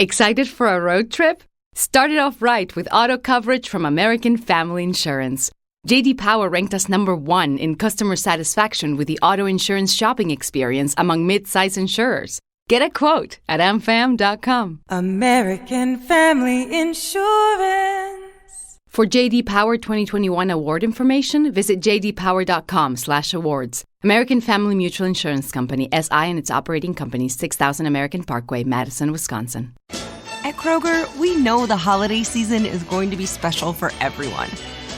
Excited for a road trip? Start it off right with auto coverage from American Family Insurance. J.D. Power ranked us #1 in customer satisfaction with the auto insurance shopping experience among mid-size insurers. Get a quote at amfam.com. American Family Insurance. For J.D. Power 2021 award information, visit jdpower.com/awards. American Family Mutual Insurance Company, SI and its operating companies, 6000 American Parkway, Madison, Wisconsin. At Kroger, we know the holiday season is going to be special for everyone.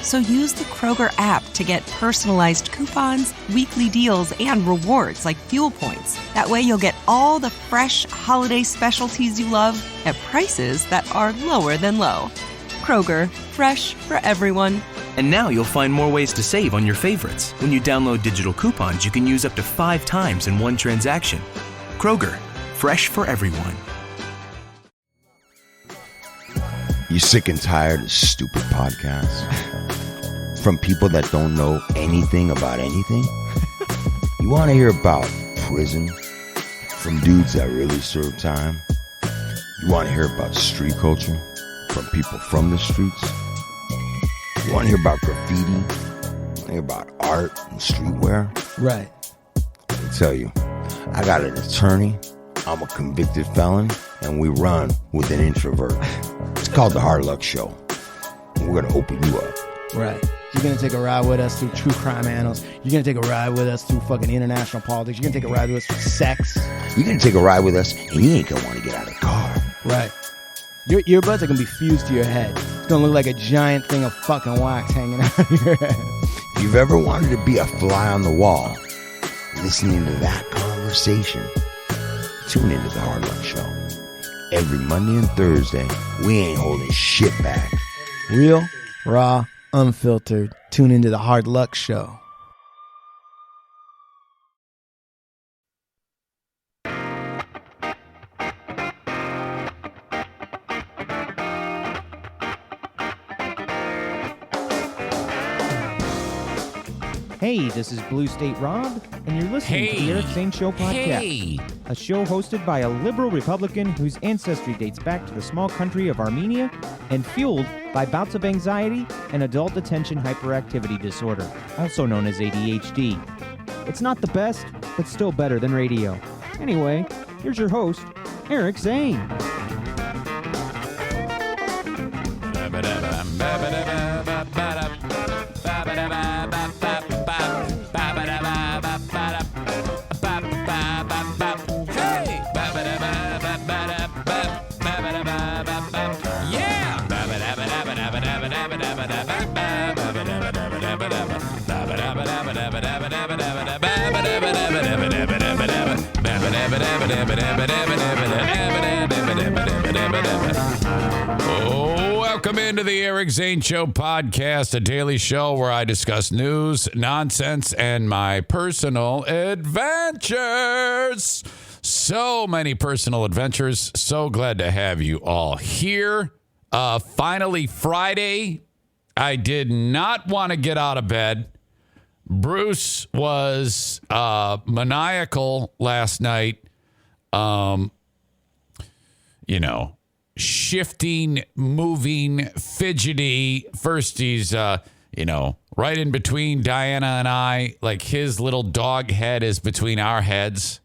So use the Kroger app to get personalized coupons, weekly deals, and rewards like fuel points. That way you'll get all the fresh holiday specialties you love at prices that are lower than low. Kroger, fresh for everyone. And now you'll find more ways to save on your favorites. When you download digital coupons, you can use up to 5 times in one transaction. Kroger, fresh for everyone. You sick and tired of stupid podcasts? From people that don't know anything about anything? You want to hear about prison? From dudes that really serve time? You want to hear about street culture? From people from the streets? You want to hear about graffiti? Hear about art and streetwear? Right. I can tell you, I got an attorney, I'm a convicted felon, and we run with an introvert. It's called The Hard Luck Show. And we're going to open you up. Right. You're going to take a ride with us through true crime annals. You're going to take a ride with us through fucking international politics. You're going to take a ride with us through sex. You're going to take a ride with us, and you ain't going to want to get out of the car. Right. Your earbuds are going to be fused to your head. It's going to look like a giant thing of fucking wax hanging out of your head. If you've ever wanted to be a fly on the wall, listening to that conversation, tune into The Hard Luck Show. Every Monday and Thursday, we ain't holding shit back. Real, raw, unfiltered. Tune into The Hard Luck Show. Hey, this is Blue State Rob, and you're listening to the Eric Zane Show Podcast, a show hosted by a liberal Republican whose ancestry dates back to the small country of Armenia and fueled by bouts of anxiety and adult attention hyperactivity disorder, also known as ADHD. It's not the best, but still better than radio. Anyway, here's your host, Eric Zane. Welcome into the Eric Zane Show Podcast, a daily show where I discuss news, nonsense, and my personal adventures. So many personal adventures. So glad to have you all here. Finally, Friday. I did not want to get out of bed. Bruce was maniacal last night. Shifting, moving, fidgety. First, he's, right in between Diana and I, like his little dog head is between our heads,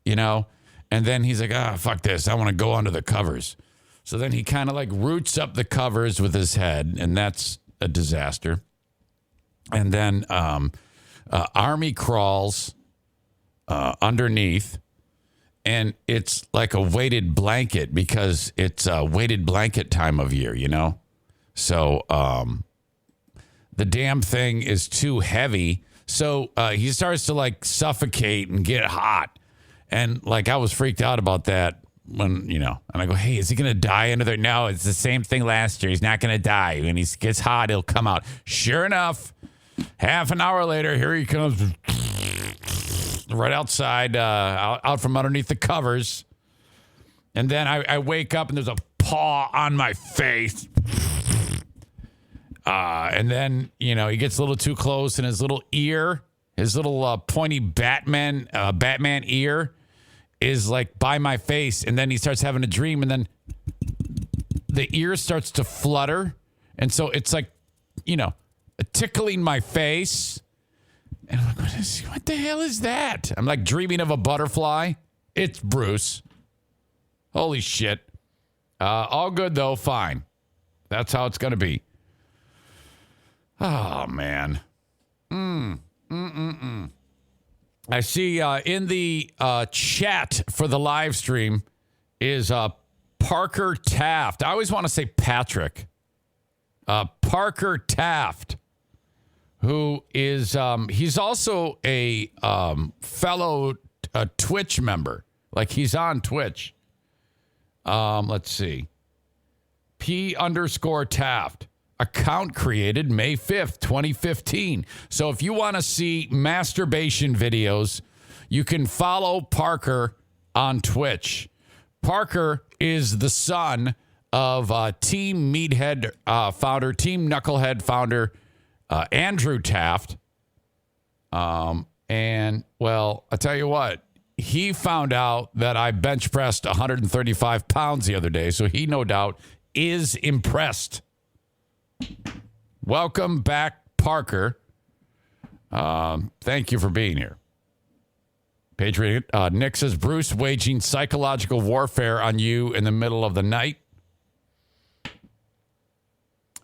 and then he's like, fuck this. I want to go under the covers. So then he kind of like roots up the covers with his head, and that's a disaster. And then Army crawls underneath. And it's like a weighted blanket because it's a weighted blanket time of year, So the damn thing is too heavy. So he starts to like suffocate and get hot. And like I was freaked out about that when, and I go, hey, is he going to die under there? No, it's the same thing last year. He's not going to die. When he gets hot, he'll come out. Sure enough, half an hour later, here he comes. Right outside, out from underneath the covers. And then I wake up and there's a paw on my face. And then, he gets a little too close and his little ear, his little pointy Batman ear is like by my face, and then he starts having a dream, and then the ear starts to flutter, and so it's like, tickling my face. And I'm like, what the hell is that? I'm like dreaming of a butterfly. It's Bruce. Holy shit. All good, though. Fine. That's how it's going to be. Oh, man. I see in the chat for the live stream is Parker Taft. I always want to say Patrick. Parker Taft, who is, he's also a fellow Twitch member. Like, he's on Twitch. Let's see. P_Taft. Account created May 5th, 2015. So if you want to see masturbation videos, you can follow Parker on Twitch. Parker is the son of Team Meathead founder, Team Knucklehead founder, Andrew Taft. And, well, I'll tell you what. He found out that I bench pressed 135 pounds the other day, so he no doubt is impressed. Welcome back, Parker. Thank you for being here. Patriot Nick says, Bruce waging psychological warfare on you in the middle of the night.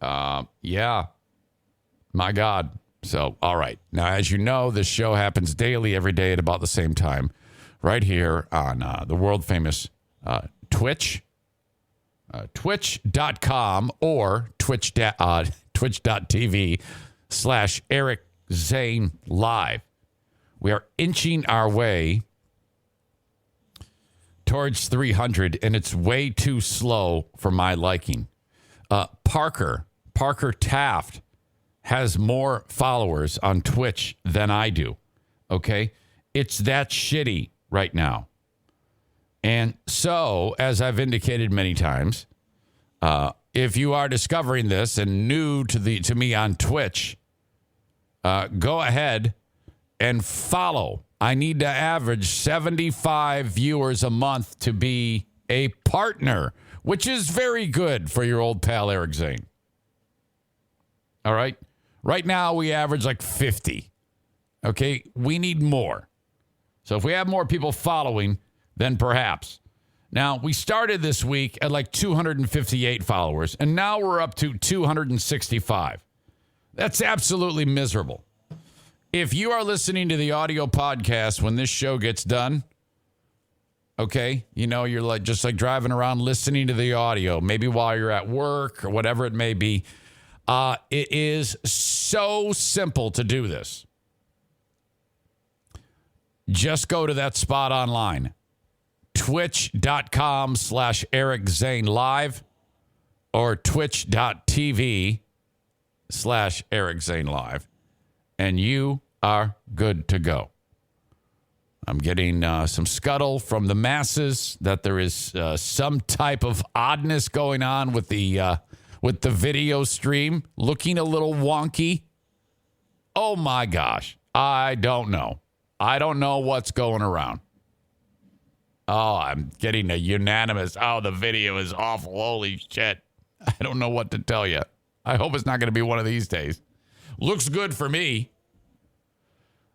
Yeah. My God. So, all right. Now, as you know, this show happens daily, every day at about the same time, right here on the world famous Twitch. Twitch.com or twitch.tv/Eric Zane Live. We are inching our way towards 300, and it's way too slow for my liking. Parker Taft has more followers on Twitch than I do. Okay? It's that shitty right now. And so, as I've indicated many times, if you are discovering this and new to me on Twitch, go ahead and follow. I need to average 75 viewers a month to be a partner, which is very good for your old pal Eric Zane. All right? Right now, we average like 50. Okay? We need more. So if we have more people following, then perhaps. Now, we started this week at like 258 followers, and now we're up to 265. That's absolutely miserable. If you are listening to the audio podcast when this show gets done, okay, you're like just like driving around listening to the audio, maybe while you're at work or whatever it may be. It is so simple to do this. Just go to that spot online. Twitch.com/Eric Zane Live or twitch.tv/Eric Zane Live, and you are good to go. I'm getting some scuttle from the masses that there is some type of oddness going on with the video stream, looking a little wonky. Oh my gosh, I don't know. I don't know what's going around. Oh, I'm getting a unanimous, the video is awful. Holy shit. I don't know what to tell you. I hope it's not going to be one of these days. Looks good for me.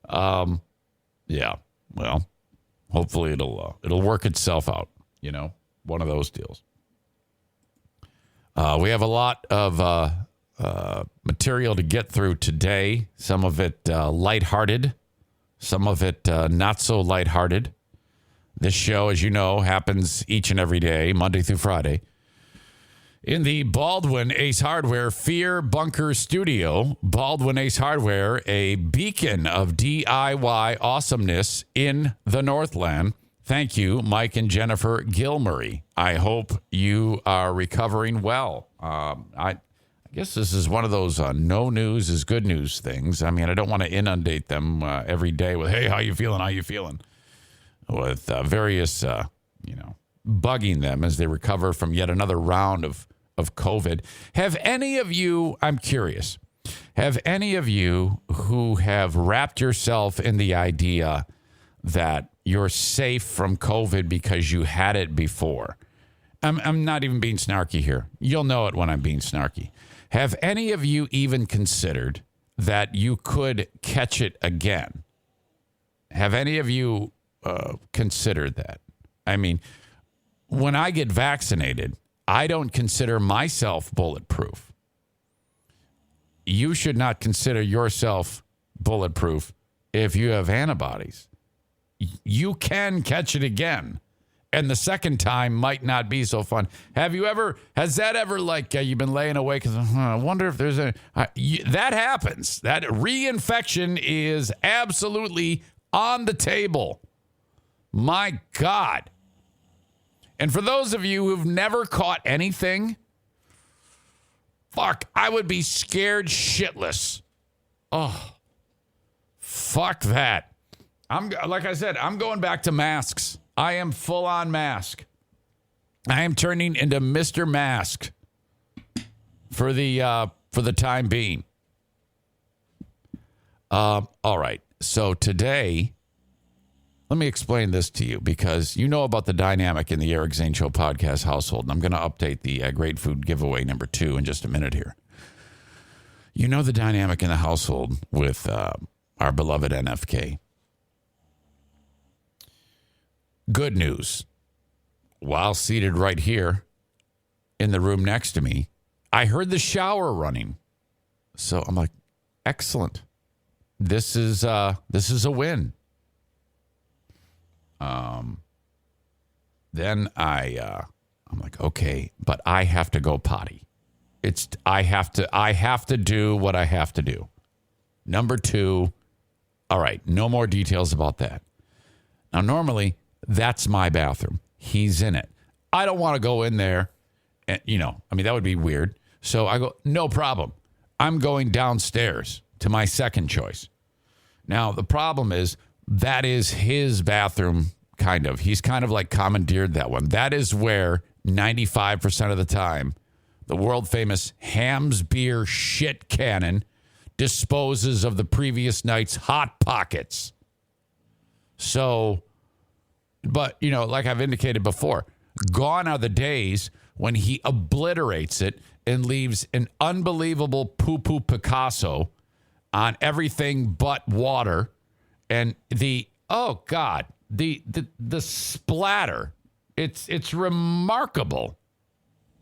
Yeah. Well, hopefully it'll work itself out. One of those deals. We have a lot of material to get through today. Some of it lighthearted. Some of it not so lighthearted. This show, as you know, happens each and every day, Monday through Friday, in the Baldwin Ace Hardware Fear Bunker Studio. Baldwin Ace Hardware, a beacon of DIY awesomeness in the Northland. Thank you, Mike and Jennifer Gilmurray. I hope you are recovering well. I guess this is one of those no news is good news things. I mean, I don't want to inundate them every day with, hey, how you feeling? How you feeling? With various, bugging them as they recover from yet another round of COVID. Have any of you, I'm curious, have any of you who have wrapped yourself in the idea that you're safe from COVID because you had it before. I'm not even being snarky here. You'll know it when I'm being snarky. Have any of you even considered that you could catch it again? Have any of you considered that? I mean, when I get vaccinated, I don't consider myself bulletproof. You should not consider yourself bulletproof if you have antibodies. You can catch it again. And the second time might not be so fun. Has that ever you've been laying awake because I wonder if there's that happens. That reinfection is absolutely on the table. My God. And for those of you who've never caught anything, fuck, I would be scared shitless. Oh, fuck that. Like I said, I'm going back to masks. I am full on mask. I am turning into Mr. Mask for the time being. All right. So today, let me explain this to you because you know about the dynamic in the Eric Zane Show Podcast household. And I'm going to update the Great Food Giveaway number 2 in just a minute here. You know the dynamic in the household with our beloved NFK. Good news. While seated right here in the room next to me, I heard the shower running. So I'm like, excellent. This is a win. Then I'm like, okay, but I have to go potty. I have to do what I have to do. Number 2. All right. No more details about that. Now, normally that's my bathroom. He's in it. I don't want to go in there and, that would be weird. So I go, no problem. I'm going downstairs to my second choice. Now, the problem is that is his bathroom, kind of. He's kind of like commandeered that one. That is where 95% of the time the world famous Hamm's beer shit cannon disposes of the previous night's Hot Pockets. So, but, like I've indicated before, gone are the days when he obliterates it and leaves an unbelievable poo-poo Picasso on everything but water. And the splatter, it's remarkable.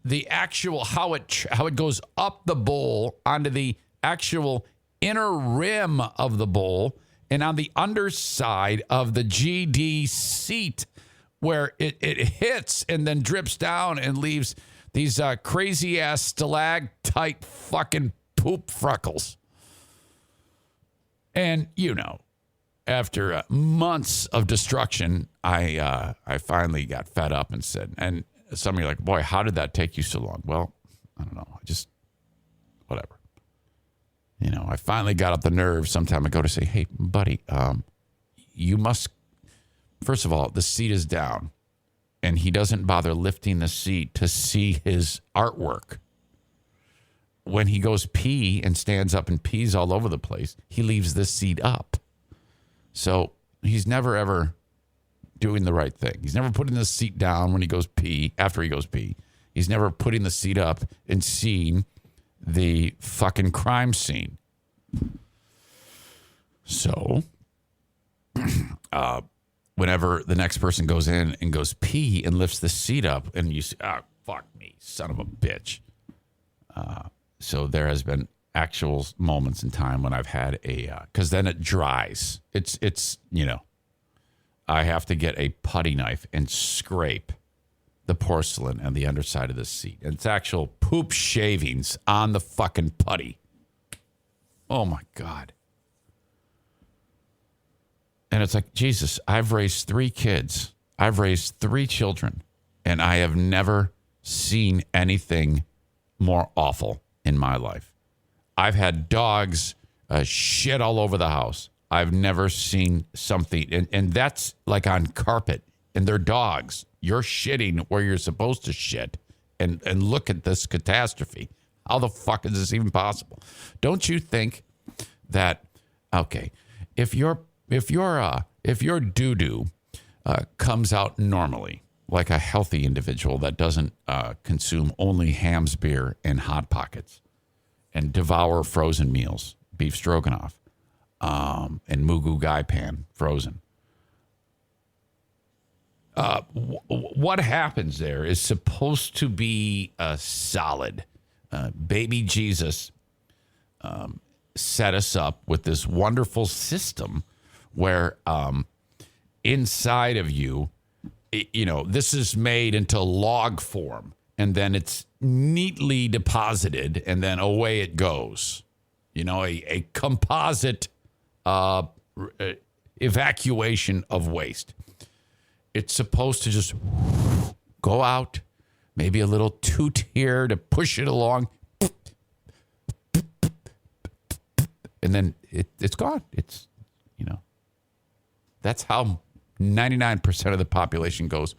The actual, how it goes up the bowl onto the actual inner rim of the bowl and on the underside of the GD seat where it hits and then drips down and leaves these crazy ass stalactite fucking poop freckles. And after months of destruction, I finally got fed up and said, and some of you are like, boy, how did that take you so long? Well, I don't know. Whatever. I finally got up the nerve some time ago to say, hey, buddy, you must, first of all, the seat is down. And he doesn't bother lifting the seat to see his artwork. When he goes pee and stands up and pees all over the place, he leaves the seat up. So he's never, ever doing the right thing. He's never putting the seat down when he goes pee, after he goes pee. He's never putting the seat up and seeing the fucking crime scene. So, whenever the next person goes in and goes pee and lifts the seat up and you say, oh, fuck me, son of a bitch. So there has been actual moments in time when I've had because then it dries. It's I have to get a putty knife and scrape the porcelain and the underside of the seat. And it's actual poop shavings on the fucking putty. Oh my God. And it's like, Jesus, I've raised 3 kids. I've raised 3 children. And I have never seen anything more awful in my life. I've had dogs shit all over the house. I've never seen something. And that's like on carpet. And they're dogs. You're shitting where you're supposed to shit. And look at this catastrophe. How the fuck is this even possible? Don't you think that, okay, if you're if your doo-doo comes out normally, like a healthy individual that doesn't consume only Hamm's beer and Hot Pockets and devour frozen meals, beef stroganoff, and Mugu Gai Pan frozen, what happens there is supposed to be solid. Baby Jesus set us up with this wonderful system where inside of you, this is made into log form, and then it's neatly deposited, and then away it goes. A composite evacuation of waste. It's supposed to just go out, maybe a little toot here to push it along, and then it's gone. It's, that's how 99% of the population goes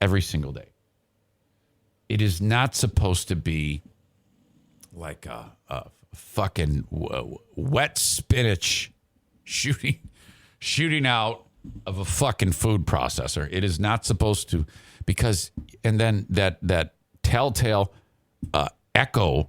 every single day. It is not supposed to be like a fucking wet spinach shooting out of a fucking food processor. It is not supposed to, because, and then that telltale echo.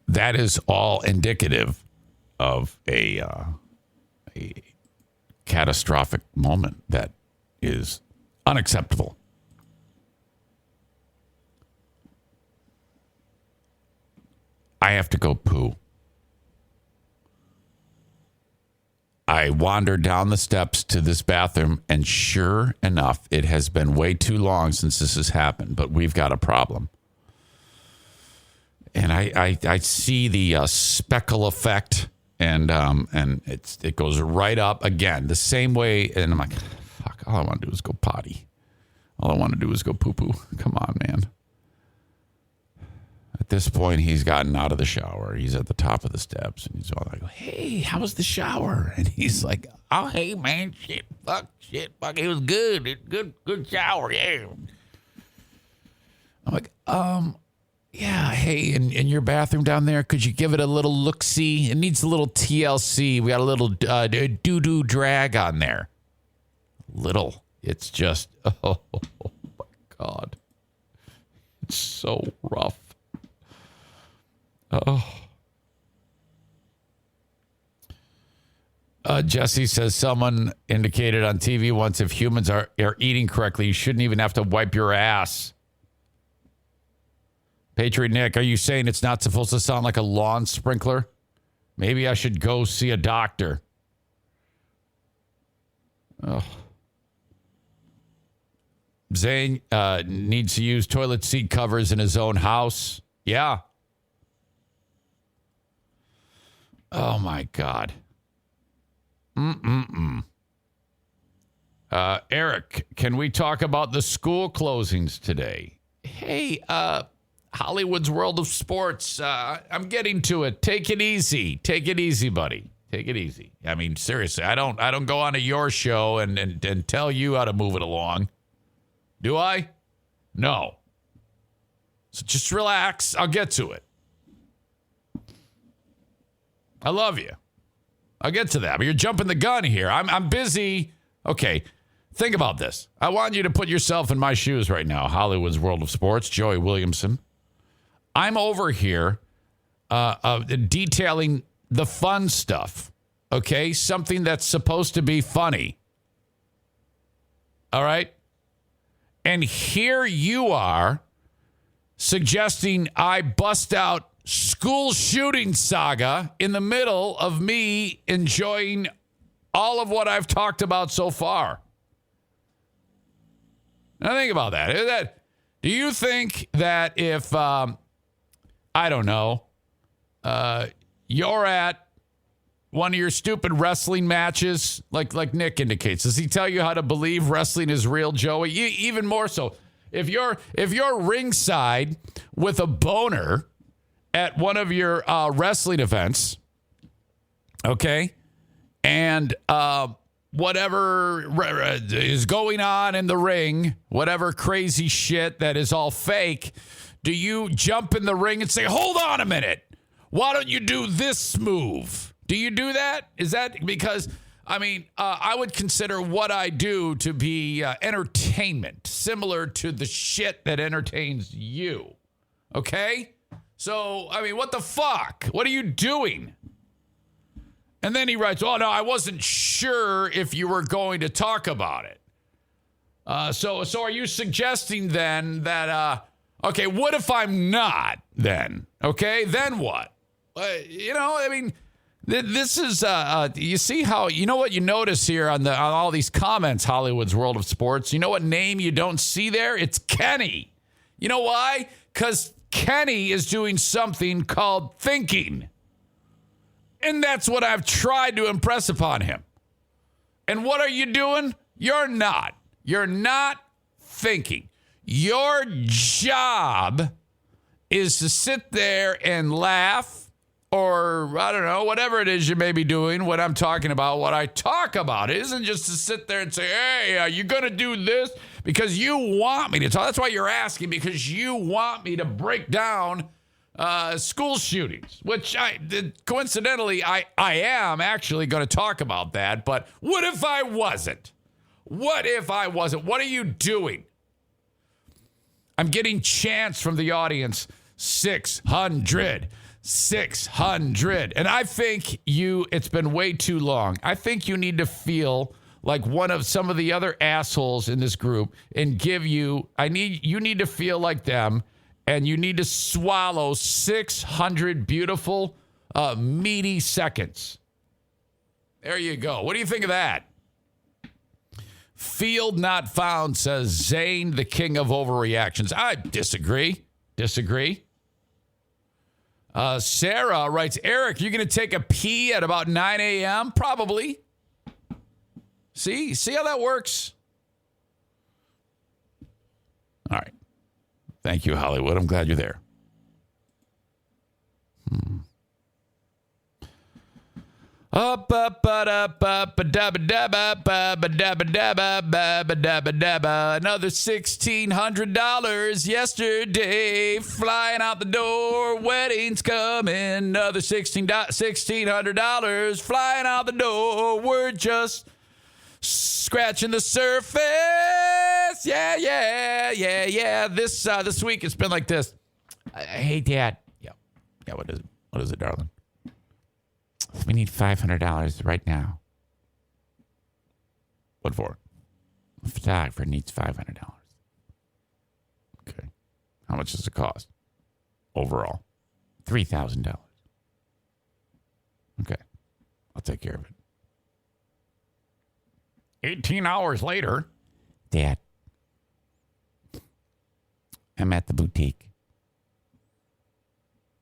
That is all indicative of a catastrophic moment that is unacceptable. I have to go poo. I wandered down the steps to this bathroom, and sure enough, it has been way too long since this has happened, but we've got a problem. And I see the speckle effect, and it goes right up again the same way. And I'm like, fuck, all I want to do is go potty. All I want to do is go poo-poo. Come on, man. At this point, he's gotten out of the shower. He's at the top of the steps, and he's all like, hey, how was the shower? And he's like, oh, hey, man, shit, fuck, it was good. Good shower, yeah. I'm like, yeah, hey, in your bathroom down there, could you give it a little look-see? It needs a little TLC. We got a little doo-doo drag on there. Little. It's just, oh my God. It's so rough. Oh. Jesse says someone indicated on TV once if humans are eating correctly, you shouldn't even have to wipe your ass. Patriot Nick, are you saying it's not supposed to sound like a lawn sprinkler? Maybe I should go see a doctor. Oh. Zane needs to use toilet seat covers in his own house. Yeah. Oh, my God. Eric, can we talk about the school closings today? Hey, Hollywood's World of Sports. I'm getting to it. Take it easy. Take it easy, buddy. Take it easy. I mean, seriously, I don't go on to your show and tell you how to move it along. Do I? No. So just relax. I'll get to it. I love you. I'll get to that. But you're jumping the gun here. I'm busy. Okay. Think about this. I want you to put yourself in my shoes right now. Hollywood's World of Sports. Joey Williamson. I'm over here detailing the fun stuff, okay? Something that's supposed to be funny. All right? And here you are suggesting I bust out school shooting saga in the middle of me enjoying all of what I've talked about so far. Now think about that. Do you think that if... I don't know, you're at one of your stupid wrestling matches, like Nick indicates. Does he tell you how to believe wrestling is real, Joey? Even more so. If you're ringside with a boner at one of your wrestling events, okay, and whatever is going on in the ring, whatever crazy shit that is all fake, do you jump in the ring and say, hold on a minute, why don't you do this move? Do you do that? Is that because, I would consider what I do to be entertainment, similar to the shit that entertains you, okay? So, what the fuck? What are you doing? And then he writes, oh, no, I wasn't sure if you were going to talk about it. So are you suggesting then that, okay, what if I'm not then? Okay, then what? This is, you see how, you know what you notice here on all these comments, Hollywood's World of Sports? You know what name you don't see there? It's Kenny. You know why? Because Kenny is doing something called thinking. And that's what I've tried to impress upon him. And what are you doing? You're not. You're not thinking. Your job is to sit there and laugh, or I don't know, whatever it is you may be doing when I'm talking about what I talk about. It isn't just to sit there and say, hey, are you going to do this? Because you want me to talk. That's why you're asking, because you want me to break down school shootings, which coincidentally, I am actually going to talk about that. But what if I wasn't? What if I wasn't? What are you doing? I'm getting chants from the audience. 600. And I think it's been way too long. I think you need to feel like one of some of the other assholes in this group and you need to feel like them. And you need to swallow 600 beautiful, meaty seconds. There you go. What do you think of that? Field not found, says Zane, the king of overreactions. I disagree. Sarah writes, Eric, you going to take a pee at about 9 a.m.? Probably. See how that works? All right. Thank you, Hollywood. I'm glad you're there. Another $1,600 yesterday, flying out the door. Wedding's coming. Another $1,600 flying out the door. We're just scratching the surface. Yeah. This week it's been like this. Hey, Dad. Yeah. What is it, darling? We need $500 right now. What for? A photographer needs $500. Okay. How much does it cost? Overall, $3,000. Okay. I'll take care of it. 18 hours later. Dad, I'm at the boutique.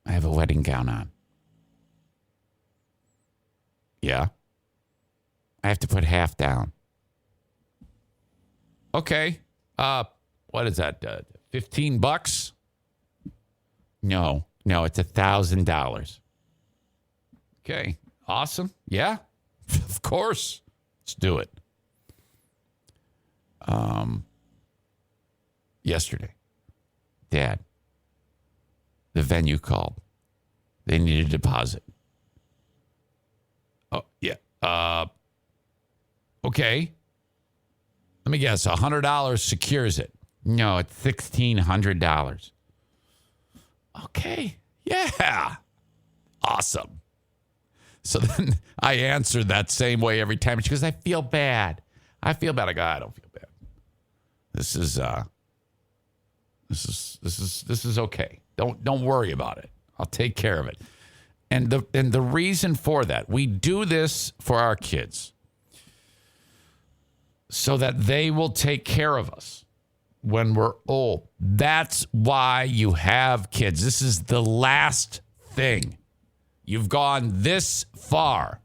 I have a wedding gown on. Yeah. I have to put half down. Okay. What is that? $15? No, it's $1,000. Okay. Awesome. Yeah. Of course. Let's do it. Yesterday, Dad, the venue called. They need a deposit. Oh, yeah. Okay. Let me guess. $100 secures it. No, it's $1,600. Okay. Yeah. Awesome. So then I answered that same way every time. She goes, I feel bad. I go, I don't feel bad. This is okay. Don't worry about it. I'll take care of it. And the reason for that, we do this for our kids so that they will take care of us when we're old. That's why you have kids. This is the last thing. You've gone this far.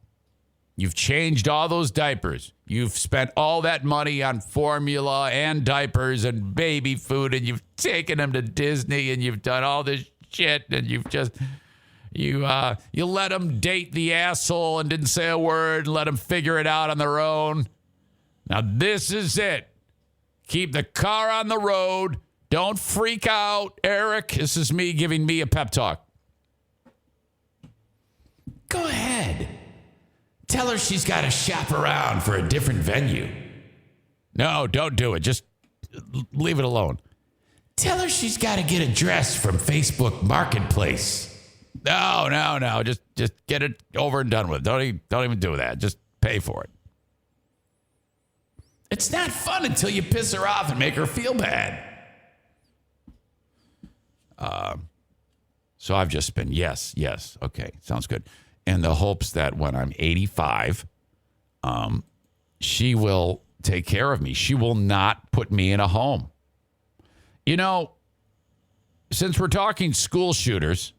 You've changed all those diapers. You've spent all that money on formula and diapers and baby food, and you've taken them to Disney, and you've done all this shit, and you've just you let them date the asshole and didn't say a word and let them figure it out on their own. Now this is it. Keep the car on the road. Don't freak out, Eric. This is me giving me a pep talk. Go ahead. Tell her she's got to shop around for a different venue. No, don't do it. Just leave it alone. Tell her she's got to get a dress from Facebook Marketplace. No. Just get it over and done with. Don't even do that. Just pay for it. It's not fun until you piss her off and make her feel bad. So I've just been, yes. Okay, sounds good. In the hopes that when I'm 85, she will take care of me. She will not put me in a home. You know, since we're talking school shooters,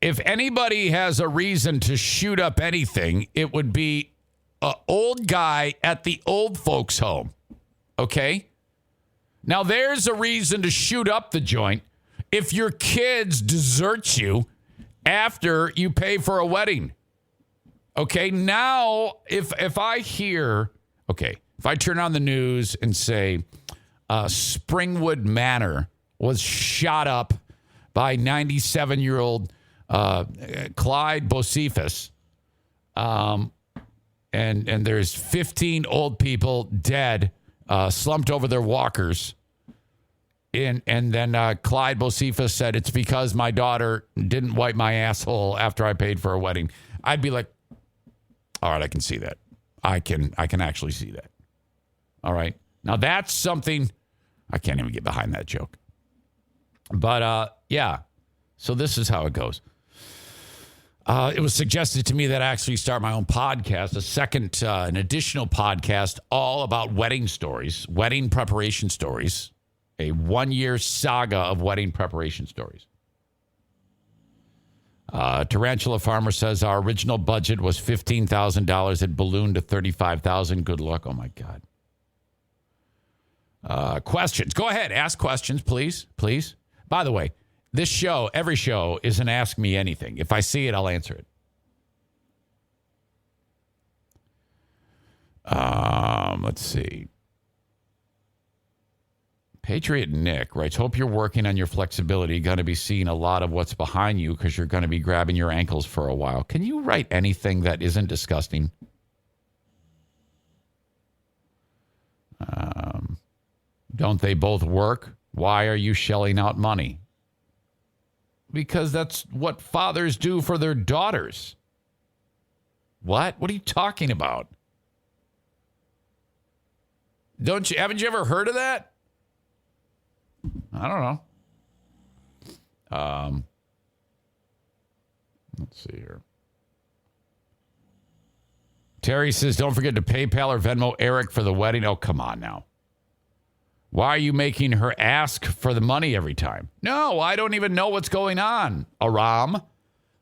if anybody has a reason to shoot up anything, it would be an old guy at the old folks' home. Okay? Now, there's a reason to shoot up the joint if your kids desert you after you pay for a wedding. Okay? Now, if I turn on the news and say Springwood Manor was shot up by 97-year-old Clyde Bocephus, and there's 15 old people dead, slumped over their walkers. And then Clyde Bocephus said, it's because my daughter didn't wipe my asshole after I paid for a wedding. I'd be like, all right, I can see that. I can actually see that. All right. Now that's something, I can't even get behind that joke. But yeah, so this is how it goes. It was suggested to me that I actually start my own podcast, an additional podcast all about wedding stories, wedding preparation stories, a 1-year saga of wedding preparation stories. Tarantula Farmer says our original budget was $15,000. It ballooned to $35,000. Good luck. Oh, my God. Questions. Go ahead. Ask questions, please. Please. By the way, this show, every show, is an Ask Me Anything. If I see it, I'll answer it. Let's see. Patriot Nick writes, hope you're working on your flexibility. Going to be seeing a lot of what's behind you because you're going to be grabbing your ankles for a while. Can you write anything that isn't disgusting? Don't they both work? Why are you shelling out money? Because that's what fathers do for their daughters. What? What are you talking about? Haven't you ever heard of that? I don't know. Let's see here. Terry says, don't forget to PayPal or Venmo Eric for the wedding. Oh, come on now. Why are you making her ask for the money every time? No, I don't even know what's going on, Aram.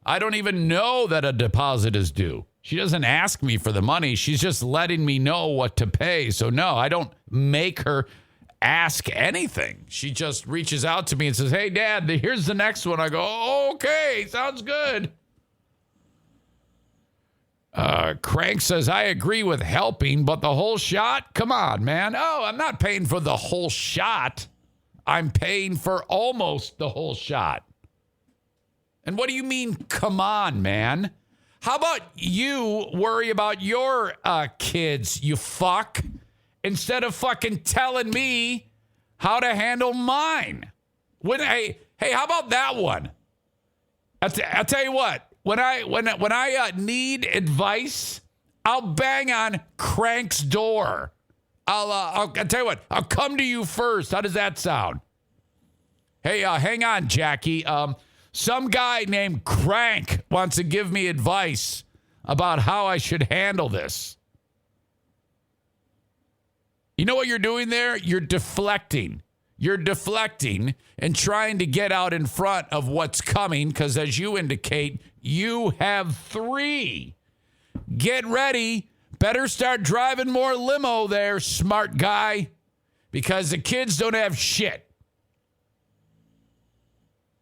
I don't even know that a deposit is due. She doesn't ask me for the money. She's just letting me know what to pay. So, no, I don't make her ask anything. She just reaches out to me and says, hey, Dad, here's the next one. I go, oh, okay, sounds good. Crank says, I agree with helping, but the whole shot? Come on, man. Oh, I'm not paying for the whole shot. I'm paying for almost the whole shot. And what do you mean, come on, man? How about you worry about your kids, you fuck, instead of fucking telling me how to handle mine? Hey, how about that one? I'll tell you what. When I need advice, I'll bang on Crank's door. I'll tell you what. I'll come to you first. How does that sound? Hey, hang on, Jackie. Some guy named Crank wants to give me advice about how I should handle this. You know what you're doing there? You're deflecting. You're deflecting and trying to get out in front of what's coming because, as you indicate, you have 3. Get ready. Better start driving more limo there, smart guy, because the kids don't have shit.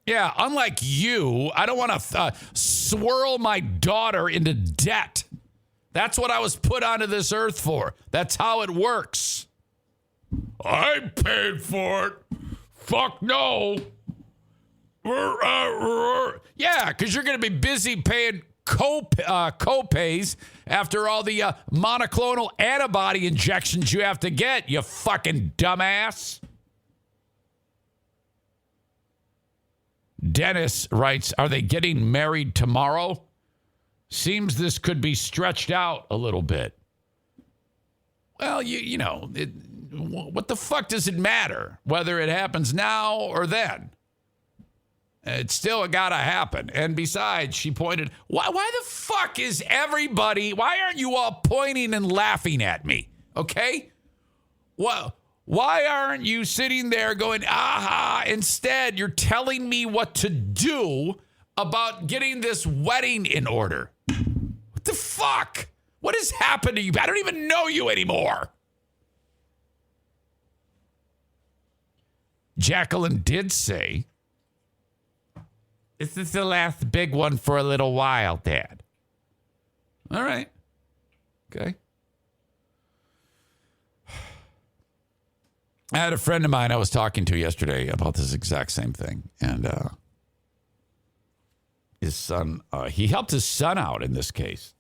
Yeah, unlike you, I don't want to swirl my daughter into debt. That's what I was put onto this earth for. That's how it works. I paid for it. Fuck no. Yeah, because you're going to be busy paying co-pays after all the monoclonal antibody injections you have to get, you fucking dumbass. Dennis writes, are they getting married tomorrow? Seems this could be stretched out a little bit. Well, you know, what the fuck does it matter whether it happens now or then? It's still got to happen. And besides, she pointed, why the fuck is everybody, why aren't you all pointing and laughing at me? Okay? Well, why aren't you sitting there going, aha? Instead, you're telling me what to do about getting this wedding in order. What the fuck? What has happened to you? I don't even know you anymore. Jacqueline did say, this is the last big one for a little while, Dad. All right. Okay. I had a friend of mine I was talking to yesterday about this exact same thing. And his son, he helped his son out in this case.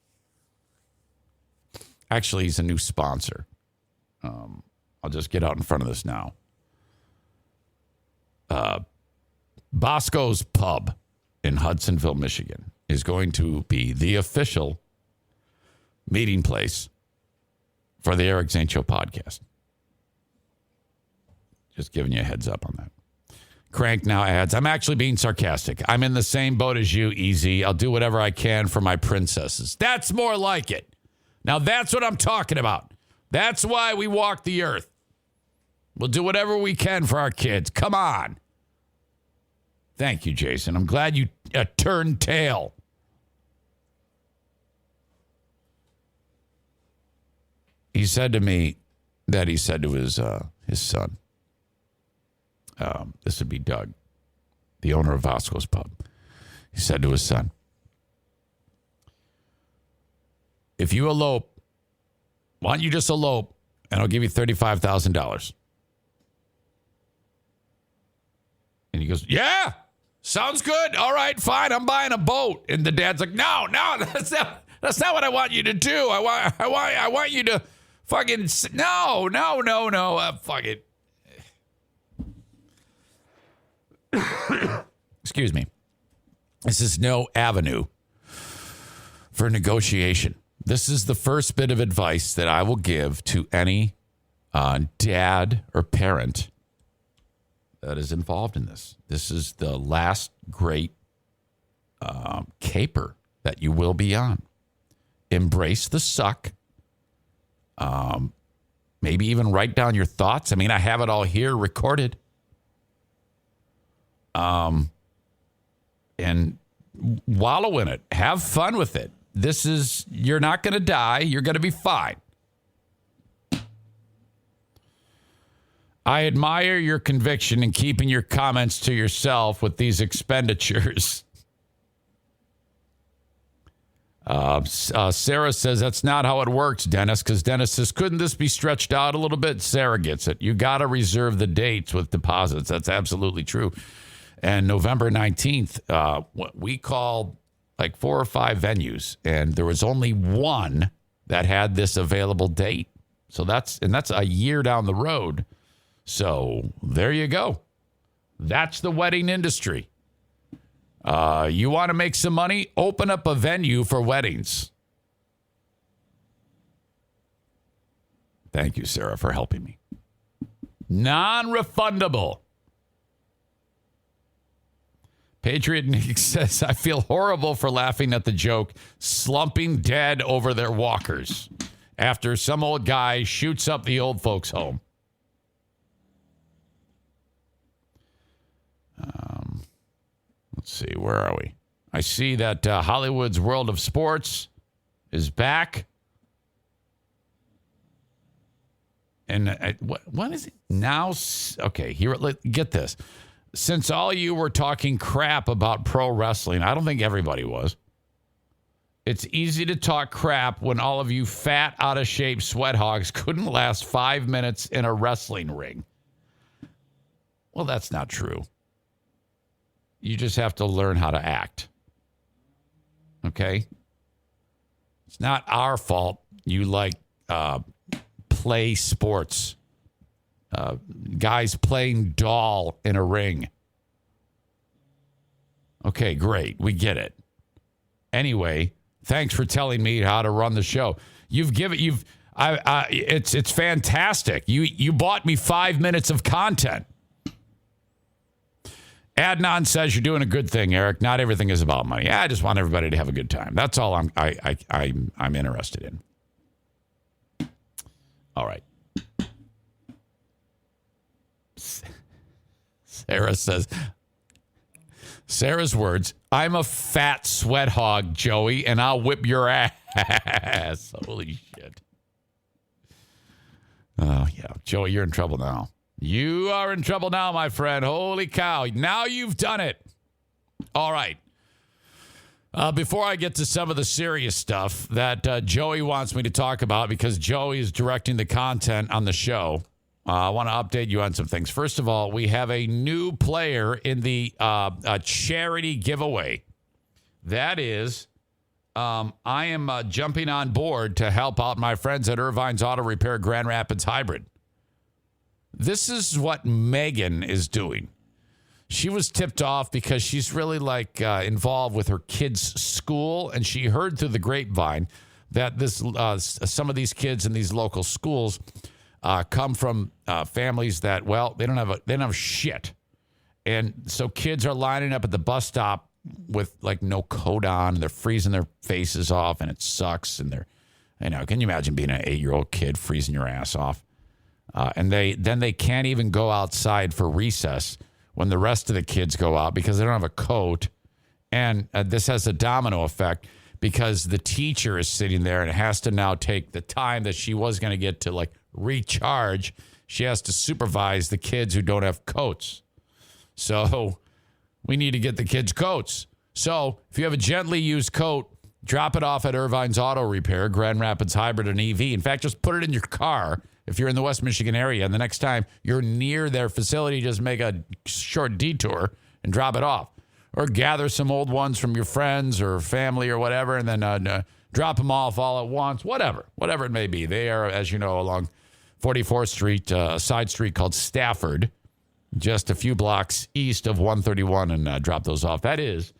Actually, he's a new sponsor. I'll just get out in front of this now. Bosco's Pub in Hudsonville, Michigan, is going to be the official meeting place for the Eric Zane Show podcast. Just giving you a heads up on that. Crank now adds, I'm actually being sarcastic. I'm in the same boat as you, Easy. I'll do whatever I can for my princesses. That's more like it. Now that's what I'm talking about. That's why we walk the earth. We'll do whatever we can for our kids. Come on. Thank you, Jason. I'm glad you turned tail. He said to me that he said to his son, this would be Doug, the owner of Vasco's Pub. He said to his son, if you elope, why don't you just elope and I'll give you $35,000. And he goes, yeah, sounds good. All right, fine. I'm buying a boat. And the dad's like, no, that's not what I want you to do. I want you to fucking, no. Fuck it. Excuse me. This is no avenue for negotiation. This is the first bit of advice that I will give to any dad or parent that is involved in this. This is the last great caper that you will be on. Embrace the suck. Maybe even write down your thoughts. I mean, I have it all here recorded. And wallow in it. Have fun with it. You're not going to die. You're going to be fine. I admire your conviction in keeping your comments to yourself with these expenditures. Sarah says that's not how it works, Dennis, because Dennis says, couldn't this be stretched out a little bit? Sarah gets it. You got to reserve the dates with deposits. That's absolutely true. And November 19th, we called like 4 or 5 venues, and there was only one that had this available date. So that's a year down the road. So there you go. That's the wedding industry. You want to make some money? Open up a venue for weddings. Thank you, Sarah, for helping me. Non-refundable. Patriot Nick says, I feel horrible for laughing at the joke, slumping dead over their walkers after some old guy shoots up the old folks' home. Let's see, where are we? I see that Hollywood's World of Sports is back. And what is it now? Okay, here, get this. Since all you were talking crap about pro wrestling, I don't think everybody was. It's easy to talk crap when all of you fat, out-of-shape sweat hogs couldn't last 5 minutes in a wrestling ring. Well, that's not true. You just have to learn how to act. Okay? It's not our fault you like play sports. Guys playing doll in a ring. Okay, great. We get it. Anyway, thanks for telling me how to run the show. It's fantastic. You bought me 5 minutes of content. Adnan says you're doing a good thing, Eric. Not everything is about money. I just want everybody to have a good time. That's all I'm interested in. All right. Sarah says, Sarah's words, I'm a fat sweat hog, Joey, and I'll whip your ass. Holy shit. Oh, yeah. Joey, you're in trouble now. You are in trouble now, my friend. Holy cow. Now you've done it. All right. Before I get to some of the serious stuff that Joey wants me to talk about, because Joey is directing the content on the show, I want to update you on some things. First of all, we have a new player in the charity giveaway. That is, I am jumping on board to help out my friends at Ervine's Auto Repair Grand Rapids Hybrid. This is what Megan is doing. She was tipped off because she's really involved with her kids' school, and she heard through the grapevine that some of these kids in these local schools come from families that, well, they don't have shit, and so kids are lining up at the bus stop with no coat on, and they're freezing their faces off, and it sucks. And can you imagine being an 8-year-old kid freezing your ass off? And they can't even go outside for recess when the rest of the kids go out because they don't have a coat. And this has a domino effect because the teacher is sitting there and has to now take the time that she was going to get to recharge. She has to supervise the kids who don't have coats. So we need to get the kids coats. So if you have a gently used coat, drop it off at Ervine's Auto Repair, Grand Rapids Hybrid and EV. In fact, just put it in your car if you're in the West Michigan area. And the next time you're near their facility, just make a short detour and drop it off. Or gather some old ones from your friends or family or whatever, and then drop them off all at once, whatever it may be. They are, as you know, along 44th Street, a side street called Stafford, just a few blocks east of 131, and drop those off. That is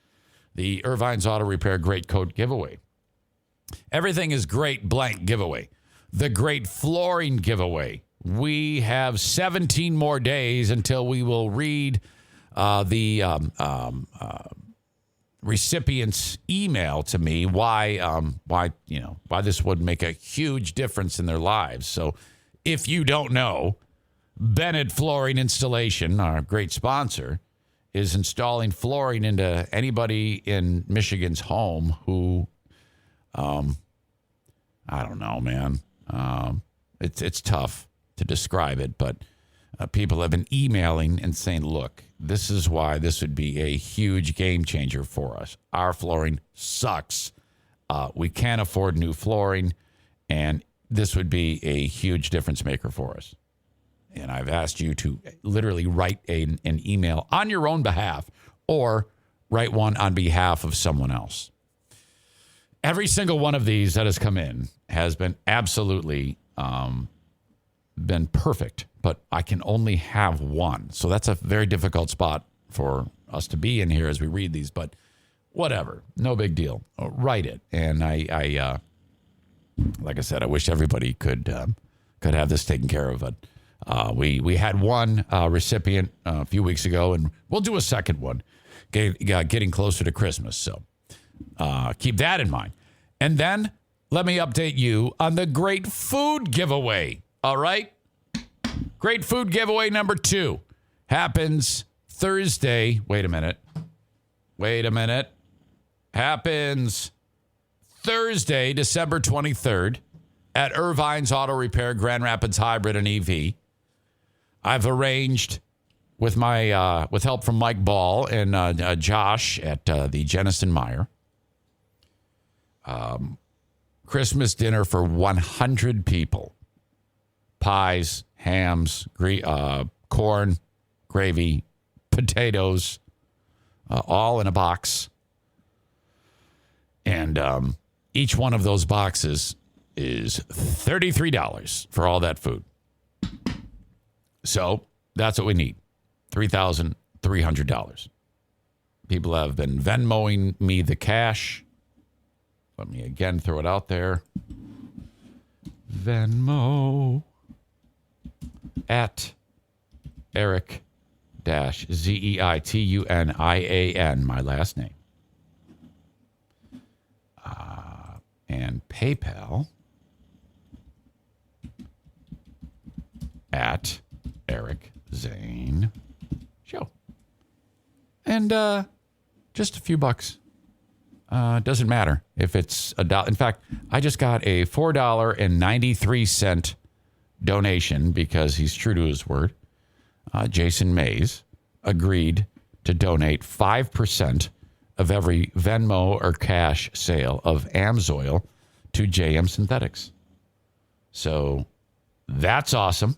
the Ervine's Auto Repair Great Coat Giveaway. Everything is great blank giveaway. The Great Flooring Giveaway. We have 17 more days until we will read the recipient's email to me why this would make a huge difference in their lives. So if you don't know, Bennett Flooring Installation, our great sponsor, is installing flooring into anybody in Michigan's home who, I don't know, man. It's tough to describe it, but people have been emailing and saying, look, this is why this would be a huge game changer for us. Our flooring sucks. We can't afford new flooring, and this would be a huge difference maker for us. And I've asked you to literally write an email on your own behalf or write one on behalf of someone else. Every single one of these that has come in has been absolutely been perfect, but I can only have one. So that's a very difficult spot for us to be in here as we read these, but whatever, no big deal. Write it. And I like I said, I wish everybody could have this taken care of. But we had one recipient a few weeks ago, and we'll do a second one getting closer to Christmas. So keep that in mind. And then let me update you on the Great Food Giveaway. All right? Great Food Giveaway number 2 happens Thursday. Wait a minute. Wait a minute. Happens Thursday, December 23rd at Ervine's Auto Repair, Grand Rapids Hybrid and EV. I've arranged with my with help from Mike Ball and Josh at the Jennison Meyer. Christmas dinner for 100 people. Pies, hams, corn, gravy, potatoes, all in a box. And each one of those boxes is $33 for all that food. So that's what we need. $3,300. People have been Venmoing me the cash. Let me again throw it out there. Venmo at Eric Zeitunan, my last name. And PayPal at Eric Zane Show. And just a few bucks. Doesn't matter if it's $1. In fact, I just got a $4.93 donation because he's true to his word. Jason Mays agreed to donate 5% of every Venmo or cash sale of AMSOIL to JM Synthetics. So that's awesome.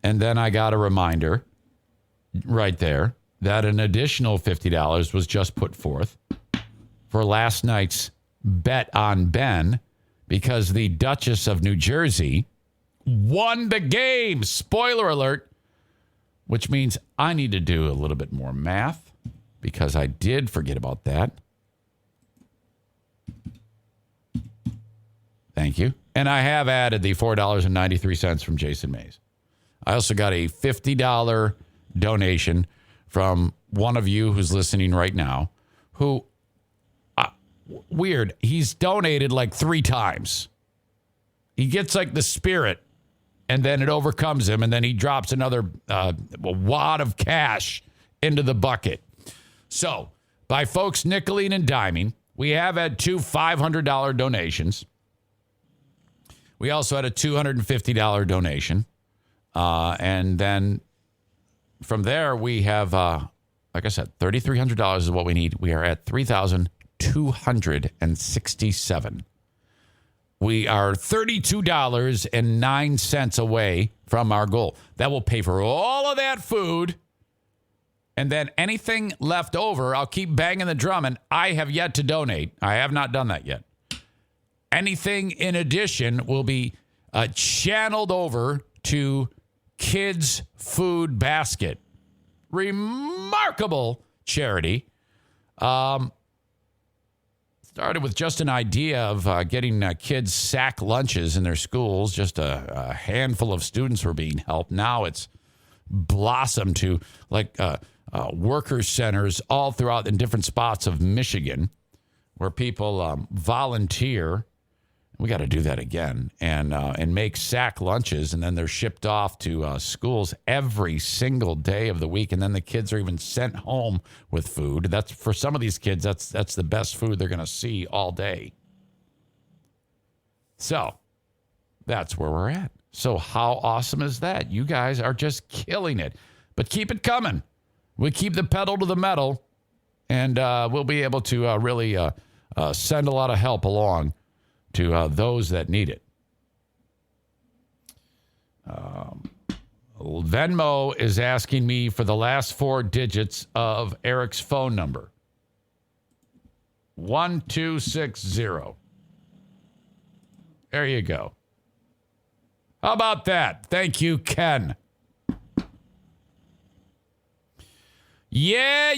And then I got a reminder right there that an additional $50 was just put forth for last night's bet on Ben because the Duchess of New Jersey won the game. Spoiler alert, which means I need to do a little bit more math because I did forget about that. Thank you. And I have added the $4.93 from Jason Mays. I also got a $50 donation from one of you who's listening right now who, weird, he's donated like 3 times. He gets like the spirit and then it overcomes him and then he drops another wad of cash into the bucket. So, by folks nickeling and diming, we have had 2 $500 donations. We also had a $250 donation. And then from there, we have, like I said, $3,300 is what we need. We are at $3,267. We are $32.09 away from our goal. That will pay for all of that food. And then anything left over, I'll keep banging the drum. And I have yet to donate. I have not done that yet. Anything in addition will be channeled over to Kids Food Basket. Remarkable charity. Started with just an idea of getting kids sack lunches in their schools. Just a handful of students were being helped. Now it's blossomed to like worker centers all throughout in different spots of Michigan where people volunteer. We got to do that again and make sack lunches, and then they're shipped off to schools every single day of the week, and then the kids are even sent home with food. That's for some of these kids. That's the best food they're going to see all day. So that's where we're at. So how awesome is that? You guys are just killing it, but keep it coming. We keep the pedal to the metal, and we'll be able to really send a lot of help along to those that need it. Venmo is asking me for the last 4 digits of Eric's phone number. 1260. There you go. How about that? Thank you, Ken. Yeah.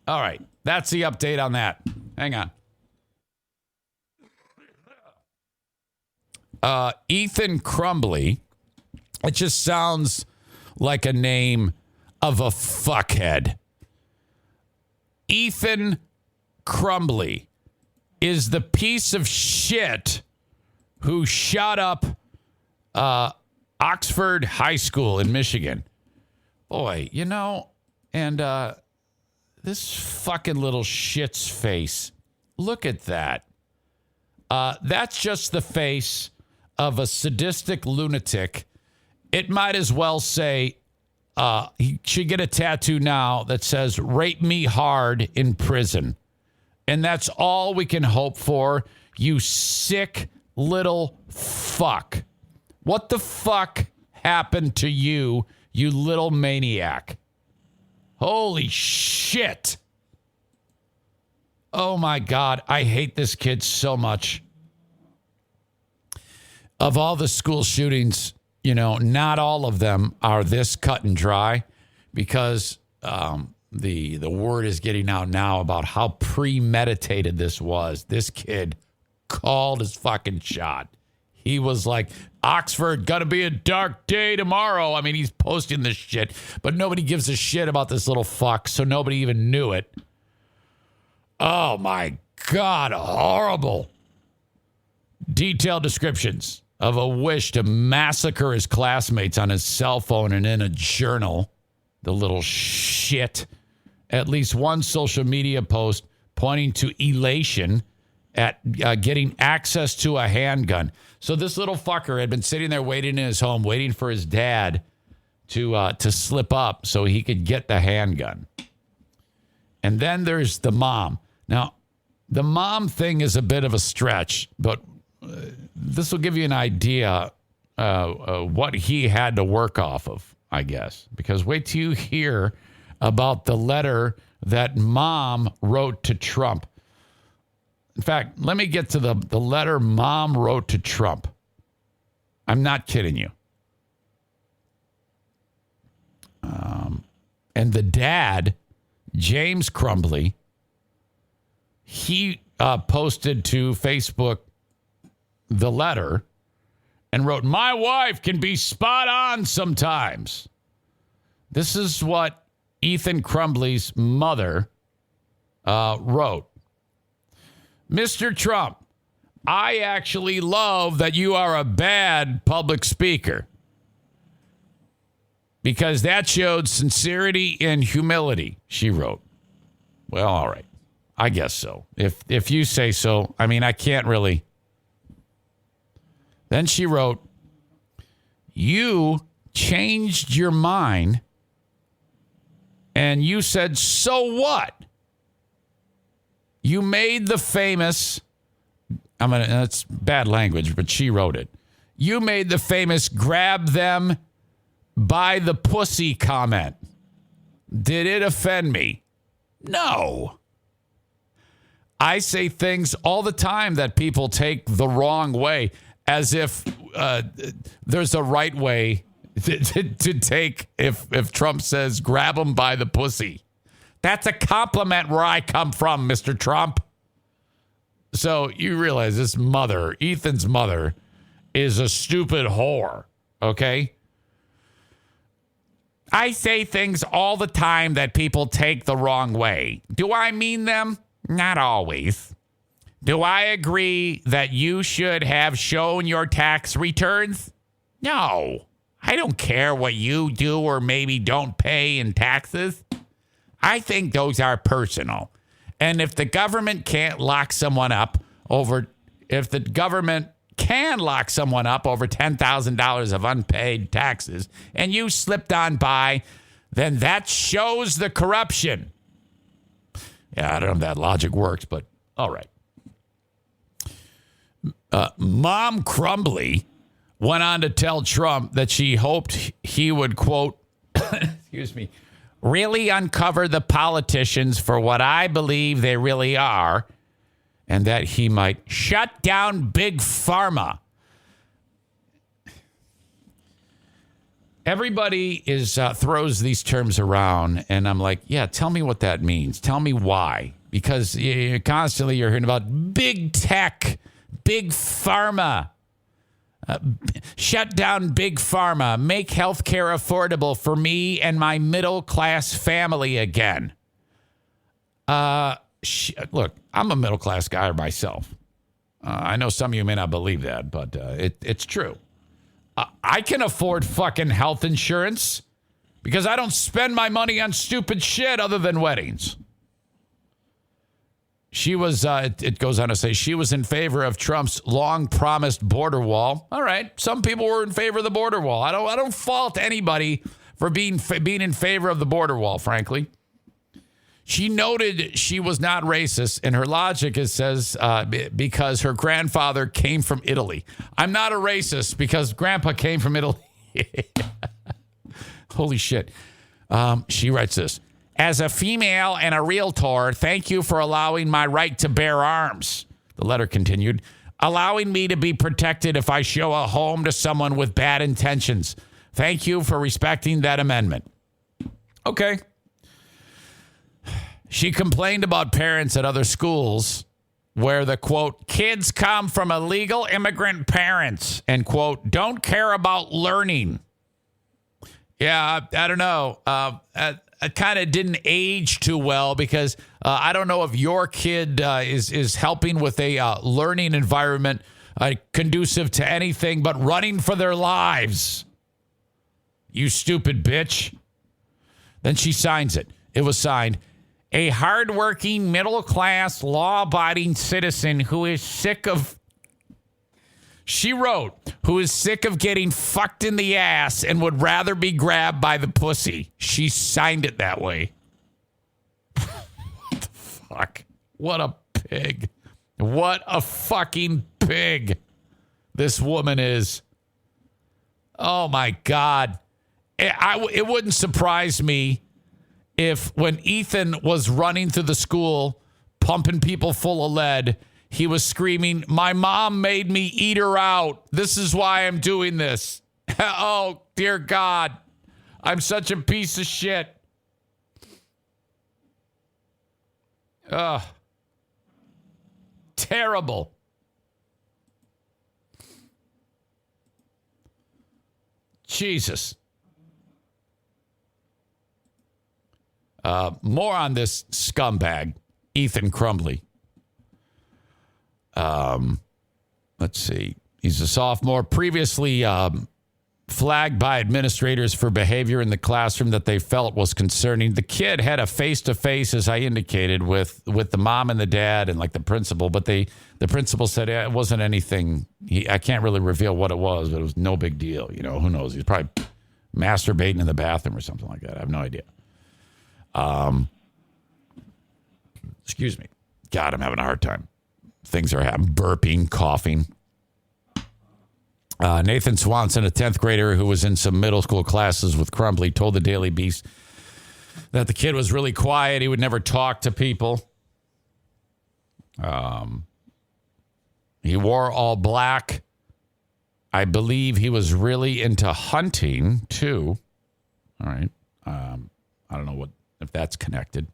All right. That's the update on that. Hang on. Ethan Crumbly. It just sounds like a name of a fuckhead. Ethan Crumbly is the piece of shit who shot up Oxford High School in Michigan. Boy, you know, and this fucking little shit's face. Look at that. That's just the face of a sadistic lunatic. It might as well say, he should get a tattoo now that says, rape me hard in prison. And that's all we can hope for, you sick little fuck. What the fuck happened to you, you little maniac? Holy shit. Oh my God, I hate this kid so much. Of all the school shootings, you know, not all of them are this cut and dry, because the word is getting out now about how premeditated this was. This kid called his fucking shot. He was like, Oxford, gonna be a dark day tomorrow. I mean, he's posting this shit, but nobody gives a shit about this little fuck, so nobody even knew it. Oh my God, horrible. Detailed descriptions of a wish to massacre his classmates on his cell phone and in a journal. The little shit. At least one social media post pointing to elation at getting access to a handgun. So this little fucker had been sitting there waiting in his home, waiting for his dad to slip up so he could get the handgun. And then there's the mom. Now, the mom thing is a bit of a stretch, but this will give you an idea what he had to work off of, I guess. Because wait till you hear about the letter that mom wrote to Trump. In fact, let me get to the letter mom wrote to Trump. I'm not kidding you. And the dad, James Crumbly, he posted to Facebook the letter and wrote, "My wife can be spot on sometimes." This is what Ethan Crumbly's mother wrote. "Mr. Trump, I actually love that you are a bad public speaker, because that showed sincerity and humility," she wrote. Well, all right. I guess so. If you say so. I mean, I can't really. Then she wrote, "You changed your mind and you said, so what? You made the famous," that's bad language, but she wrote it. "You made the famous grab them by the pussy comment. Did it offend me? No. I say things all the time that people take the wrong way, as if there's a right way to take if Trump says grab them by the pussy. That's a compliment where I come from, Mr. Trump." So you realize this mother, Ethan's mother, is a stupid whore, okay? "I say things all the time that people take the wrong way. Do I mean them? Not always. Do I agree that you should have shown your tax returns? No. I don't care what you do or maybe don't pay in taxes. I think those are personal. And if the government can't lock someone up over $10,000 of unpaid taxes and you slipped on by, then that shows the corruption." Yeah, I don't know if that logic works, but all right. Mom Crumbly went on to tell Trump that she hoped he would, quote, excuse me, "really uncover the politicians for what I believe they really are, and that he might shut down Big Pharma." Everybody throws these terms around, and I'm like, yeah, tell me what that means. Tell me why. Because constantly you're hearing about big tech, big pharma. Shut down Big Pharma. Make healthcare affordable for me and my middle-class family again. Look, I'm a middle-class guy myself. I know some of you may not believe that, but it's true. I can afford fucking health insurance because I don't spend my money on stupid shit other than weddings. She was, it goes on to say, she was in favor of Trump's long-promised border wall. All right, some people were in favor of the border wall. I don't fault anybody for being in favor of the border wall, frankly. She noted she was not racist, and her logic says because her grandfather came from Italy. I'm not a racist because Grandpa came from Italy. Holy shit. She writes this. As a female and a realtor, thank you for allowing my right to bear arms. The letter continued, allowing me to be protected if I show a home to someone with bad intentions. Thank you for respecting that amendment. Okay. She complained about parents at other schools where the, quote, kids come from illegal immigrant parents and, quote, don't care about learning. Yeah, I don't know. It kind of didn't age too well because I don't know if your kid is helping with a learning environment conducive to anything but running for their lives. You stupid bitch. Then she signs it. It was signed. A hardworking, middle-class, law-abiding citizen who is sick of... She wrote, who is sick of getting fucked in the ass and would rather be grabbed by the pussy. She signed it that way. What the fuck? What a pig. What a fucking pig this woman is. Oh, my God. It wouldn't surprise me if when Ethan was running through the school, pumping people full of lead, he was screaming, my mom made me eat her out. This is why I'm doing this. Oh, dear God. I'm such a piece of shit. Ugh. Terrible. Jesus. More on this scumbag, Ethan Crumbley. Let's see. He's a sophomore, previously flagged by administrators for behavior in the classroom that they felt was concerning. The kid had a face-to-face, as I indicated, with the mom and the dad and like the principal, but the principal said it wasn't anything. I can't really reveal what it was, but it was no big deal. You know, who knows? He was probably masturbating in the bathroom or something like that. I have no idea. Excuse me. God, I'm having a hard time. Things are happening. Burping, coughing. Nathan Swanson, a 10th grader who was in some middle school classes with Crumbley, told the Daily Beast that the kid was really quiet. He would never talk to people. He wore all black. I believe he was really into hunting, too. All right. I don't know if that's connected.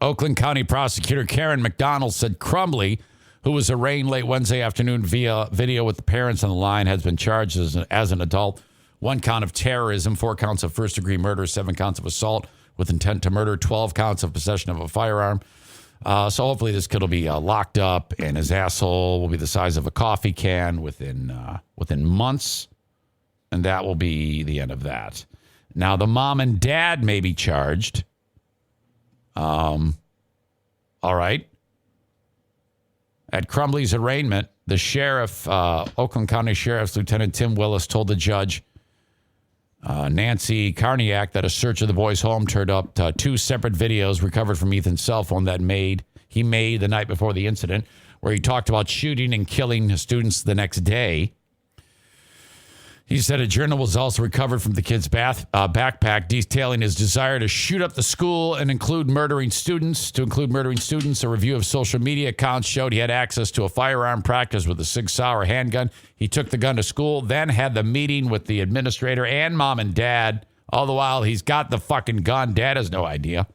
Oakland County Prosecutor Karen McDonald said Crumbley, who was arraigned late Wednesday afternoon via video with the parents on the line, has been charged as an adult. 1 count of terrorism, 4 counts of first-degree murder, 7 counts of assault with intent to murder, 12 counts of possession of a firearm. So hopefully this kid will be locked up and his asshole will be the size of a coffee can within months. And that will be the end of that. Now, the mom and dad may be charged. All right. At Crumbley's arraignment, the sheriff, Oakland County Sheriff's Lieutenant Tim Willis, told the judge, Nancy Karniak, that a search of the boy's home turned up 2 separate videos recovered from Ethan's cell phone that he made the night before the incident, where he talked about shooting and killing students the next day. He said a journal was also recovered from the kid's backpack detailing his desire to shoot up the school and include murdering students. A review of social media accounts showed he had access to a firearm practice with a Sig Sauer handgun. He took the gun to school, then had the meeting with the administrator and mom and dad. All the while, he's got the fucking gun. Dad has no idea.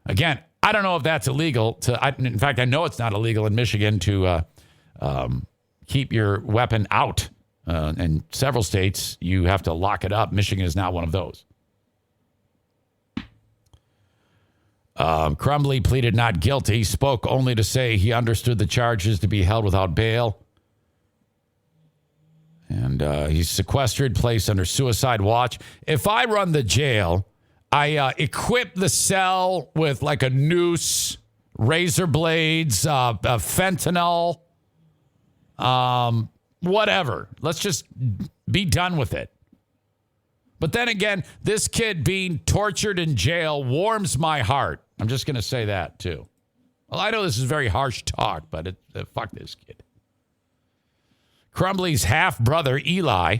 Again, I don't know if that's illegal. In fact, I know it's not illegal in Michigan to keep your weapon out. In several states, you have to lock it up. Michigan is not one of those. Crumbley pleaded not guilty, spoke only to say he understood the charges to be held without bail. And he's sequestered, placed under suicide watch. If I run the jail, I equip the cell with like a noose, razor blades, fentanyl, whatever. Let's just be done with it. But then again, this kid being tortured in jail warms my heart. I'm just going to say that, too. Well, I know this is very harsh talk, but fuck this kid. Crumbly's half-brother, Eli,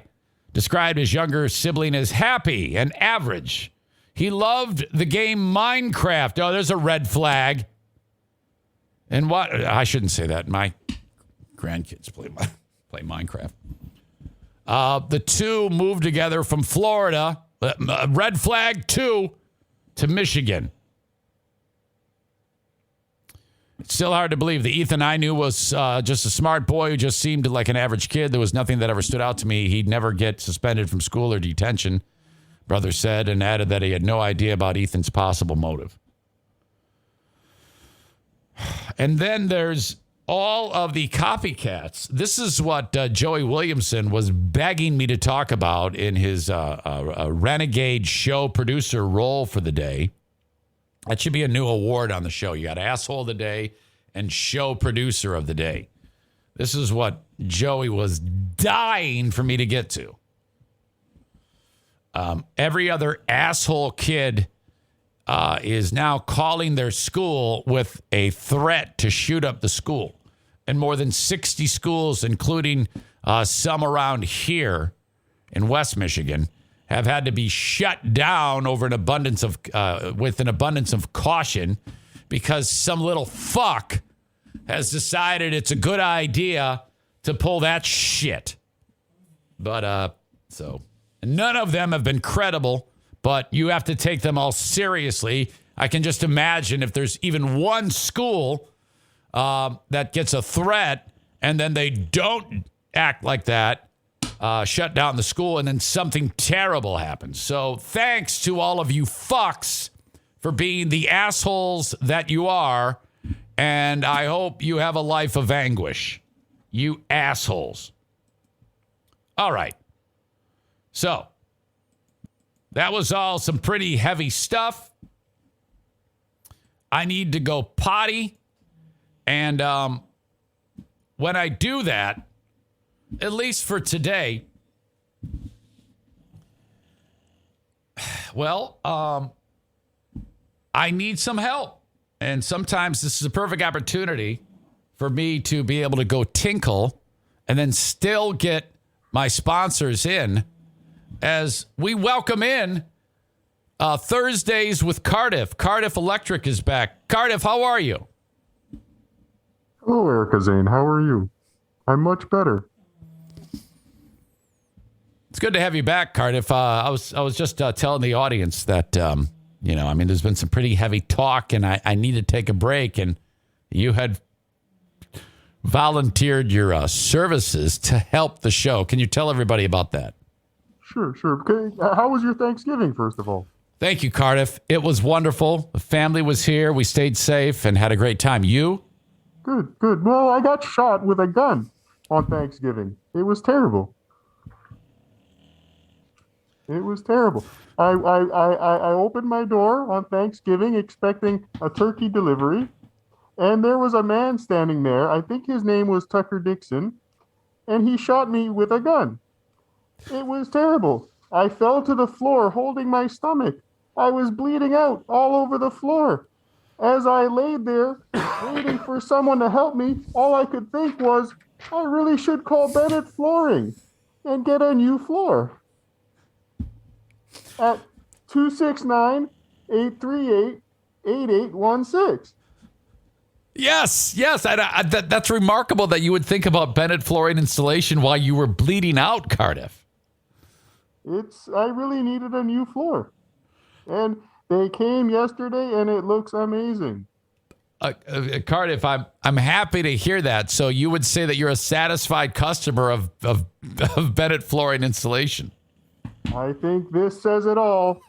described his younger sibling as happy and average. He loved the game Minecraft. Oh, there's a red flag. And what? I shouldn't say that. My grandkids play Minecraft. The two moved together from Florida, red flag 2, to Michigan. It's still hard to believe. The Ethan I knew was just a smart boy who just seemed like an average kid. There was nothing that ever stood out to me. He'd never get suspended from school or detention, brother said, and added that he had no idea about Ethan's possible motive. And then there's all of the copycats. This is what Joey Williamson was begging me to talk about in his renegade show producer role for the day. That should be a new award on the show. You got Asshole of the Day and Show Producer of the Day. This is what Joey was dying for me to get to. Every other asshole kid is now calling their school with a threat to shoot up the school. And more than 60 schools, including some around here in West Michigan, have had to be shut down over with an abundance of caution because some little fuck has decided it's a good idea to pull that shit. But so none of them have been credible, but you have to take them all seriously. I can just imagine if there's even one school that gets a threat and then they don't act like that, shut down the school, and then something terrible happens. So thanks to all of you fucks for being the assholes that you are, and I hope you have a life of anguish. You assholes. All right. So that was all some pretty heavy stuff. I need to go potty, and when I do that, at least for today, well, I need some help. And sometimes this is a perfect opportunity for me to be able to go tinkle and then still get my sponsors in as we welcome in Thursdays with Cardiff. Cardiff Electric is back. Cardiff, how are you? Hello, Eric Zane. How are you? I'm much better. It's good to have you back, Cardiff. I was just telling the audience that, there's been some pretty heavy talk, and I need to take a break, and you had volunteered your services to help the show. Can you tell everybody about that? Sure. Okay. How was your Thanksgiving, first of all? Thank you, Cardiff. It was wonderful. The family was here. We stayed safe and had a great time. You? Good. Well, I got shot with a gun on Thanksgiving. It was terrible. It was terrible. I opened my door on Thanksgiving expecting a turkey delivery, and there was a man standing there. I think his name was Tucker Dixon, and he shot me with a gun. It was terrible. I fell to the floor holding my stomach. I was bleeding out all over the floor. As I laid there waiting for someone to help me, all I could think was, I really should call Bennett Flooring and get a new floor. At 269-838-8816. Yes. That's remarkable that you would think about Bennett Flooring Installation while you were bleeding out, Cardiff. I really needed a new floor. And they came yesterday, and it looks amazing. Cardiff, I'm happy to hear that. So you would say that you're a satisfied customer of Bennett Flooring Installation. I think this says it all.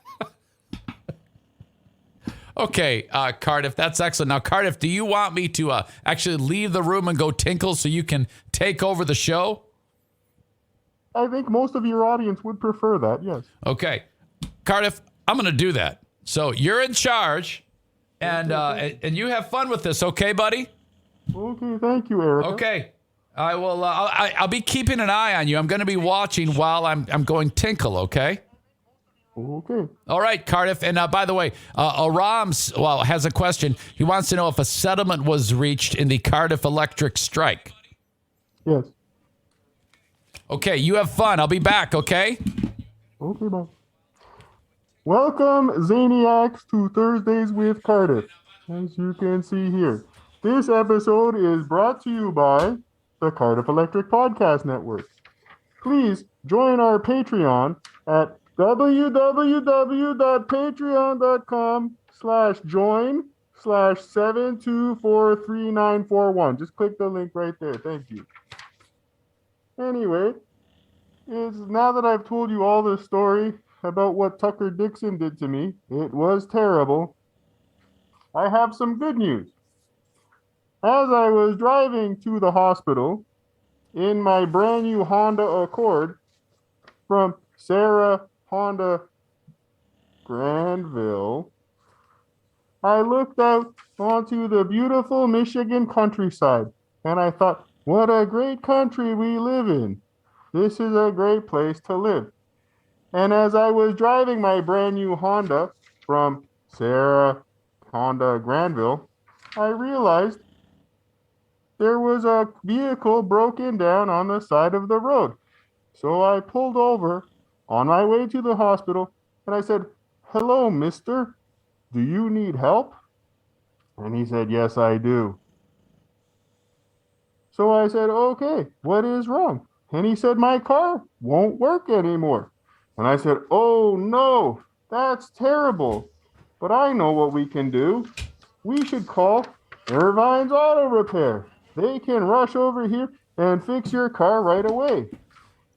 Okay, Cardiff, that's excellent. Now, Cardiff, do you want me to actually leave the room and go tinkle so you can take over the show? I think most of your audience would prefer that, yes. Okay. Cardiff, I'm going to do that. So you're in charge, and you have fun with this, okay, buddy? Okay, thank you, Eric. Okay. I will. I'll be keeping an eye on you. I'm going to be watching while I'm going tinkle, okay? Okay. All right, Cardiff. And by the way, Aram has a question. He wants to know if a settlement was reached in the Cardiff electric strike. Yes. Okay, you have fun. I'll be back, okay? Okay, bye. Welcome, Zaniacs, to Thursdays with Cardiff. As you can see here, this episode is brought to you by the Cardiff Electric Podcast Network. Please join our Patreon at www.patreon.com/join/7243941. Just click the link right there. Thank you. Anyway, it's now that I've told you all this story about what Tucker Dixon did to me, it was terrible, I have some good news. As I was driving to the hospital in my brand new Honda Accord from Sarah Honda Granville, I looked out onto the beautiful Michigan countryside, and I thought, what a great country we live in. This is a great place to live. And as I was driving my brand new Honda from Sarah Honda Granville, I realized there was a vehicle broken down on the side of the road. So I pulled over on my way to the hospital, and I said, "Hello, mister. Do you need help?" And he said, "Yes, I do." So I said, "Okay, what is wrong?" And he said, "My car won't work anymore." And I said, "Oh, no, that's terrible. But I know what we can do. We should call Ervine's Auto Repair. They can rush over here and fix your car right away."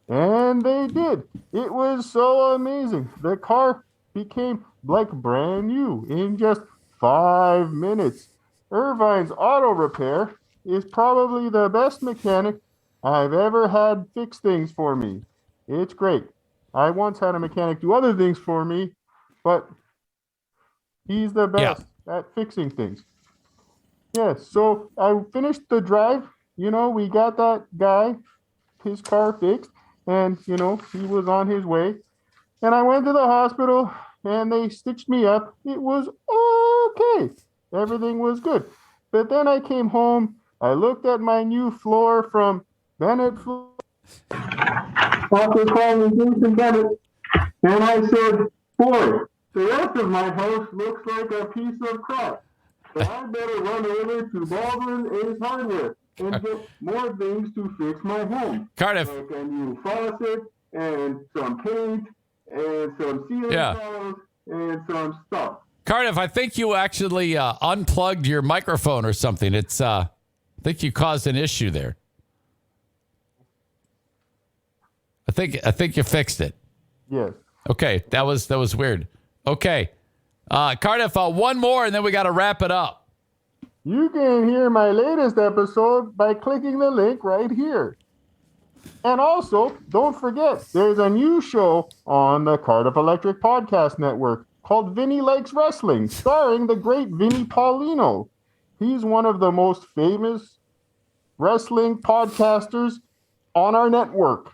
And they did. It was so amazing. The car became like brand new in just 5 minutes. Ervine's Auto Repair is probably the best mechanic I've ever had fix things for me. It's great. I once had a mechanic do other things for me, but he's the best at fixing things. Yes, so I finished the drive. We got that guy, his car fixed, and, he was on his way. And I went to the hospital, and they stitched me up. It was okay. Everything was good. But then I came home. I looked at my new floor from Bennett Floor. After calling Jason Bennett, and I said, "Boy, the rest of my house looks like a piece of crap. So I better run over to Baldwin Ace Hardware and get more things to fix my home. Cardiff. Like a new faucet and some paint and some ceiling tiles and some stuff." Cardiff, I think you actually unplugged your microphone or something. I think you caused an issue there. I think you fixed it. Yes. Okay, that was weird. Okay, Cardiff, one more, and then we got to wrap it up. You can hear my latest episode by clicking the link right here. And also, don't forget, there's a new show on the Cardiff Electric Podcast Network called Vinny Likes Wrestling, starring the great Vinny Paulino. He's one of the most famous wrestling podcasters on our network.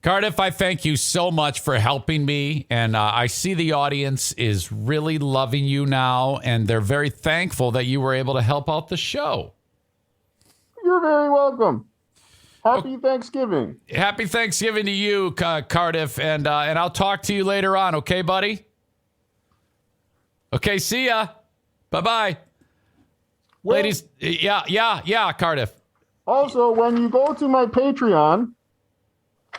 Cardiff, I thank you so much for helping me, and I see the audience is really loving you now, and they're very thankful that you were able to help out the show. You're very welcome. Happy Thanksgiving. Happy Thanksgiving to you, Cardiff, and I'll talk to you later on, okay, buddy? Okay, see ya. Bye-bye. Well, ladies, yeah, Cardiff. Also, when you go to my Patreon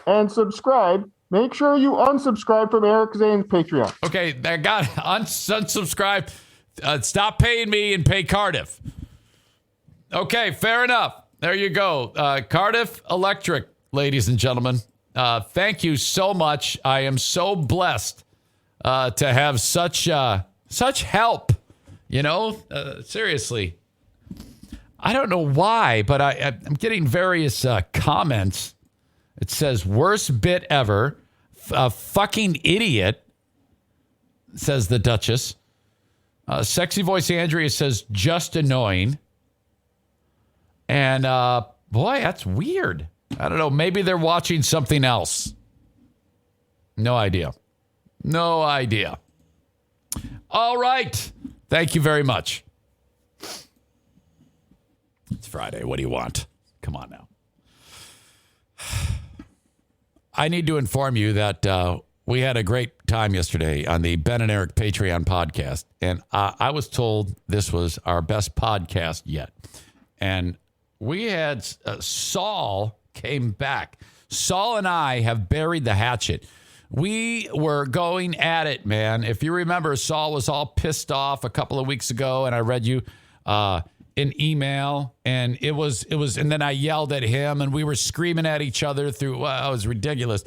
and subscribe, make sure you unsubscribe from Eric Zane's Patreon. Okay, I got it. Unsubscribe. Stop paying me and pay Cardiff. Okay, fair enough. There you go. Cardiff Electric, ladies and gentlemen. Thank you so much. I am so blessed to have such help. Seriously. I don't know why, but I'm getting various comments It says, worst bit ever. A fucking idiot, says the Duchess. Sexy voice Andrea says, just annoying. And boy, that's weird. I don't know. Maybe they're watching something else. No idea. No idea. All right. Thank you very much. It's Friday. What do you want? Come on now. I need to inform you that we had a great time yesterday on the Ben and Eric Patreon podcast. And I was told this was our best podcast yet. And we had Saul came back. Saul and I have buried the hatchet. We were going at it, man. If you remember, Saul was all pissed off a couple of weeks ago, and I read you an email, and it was, and then I yelled at him, and we were screaming at each other through. It was ridiculous.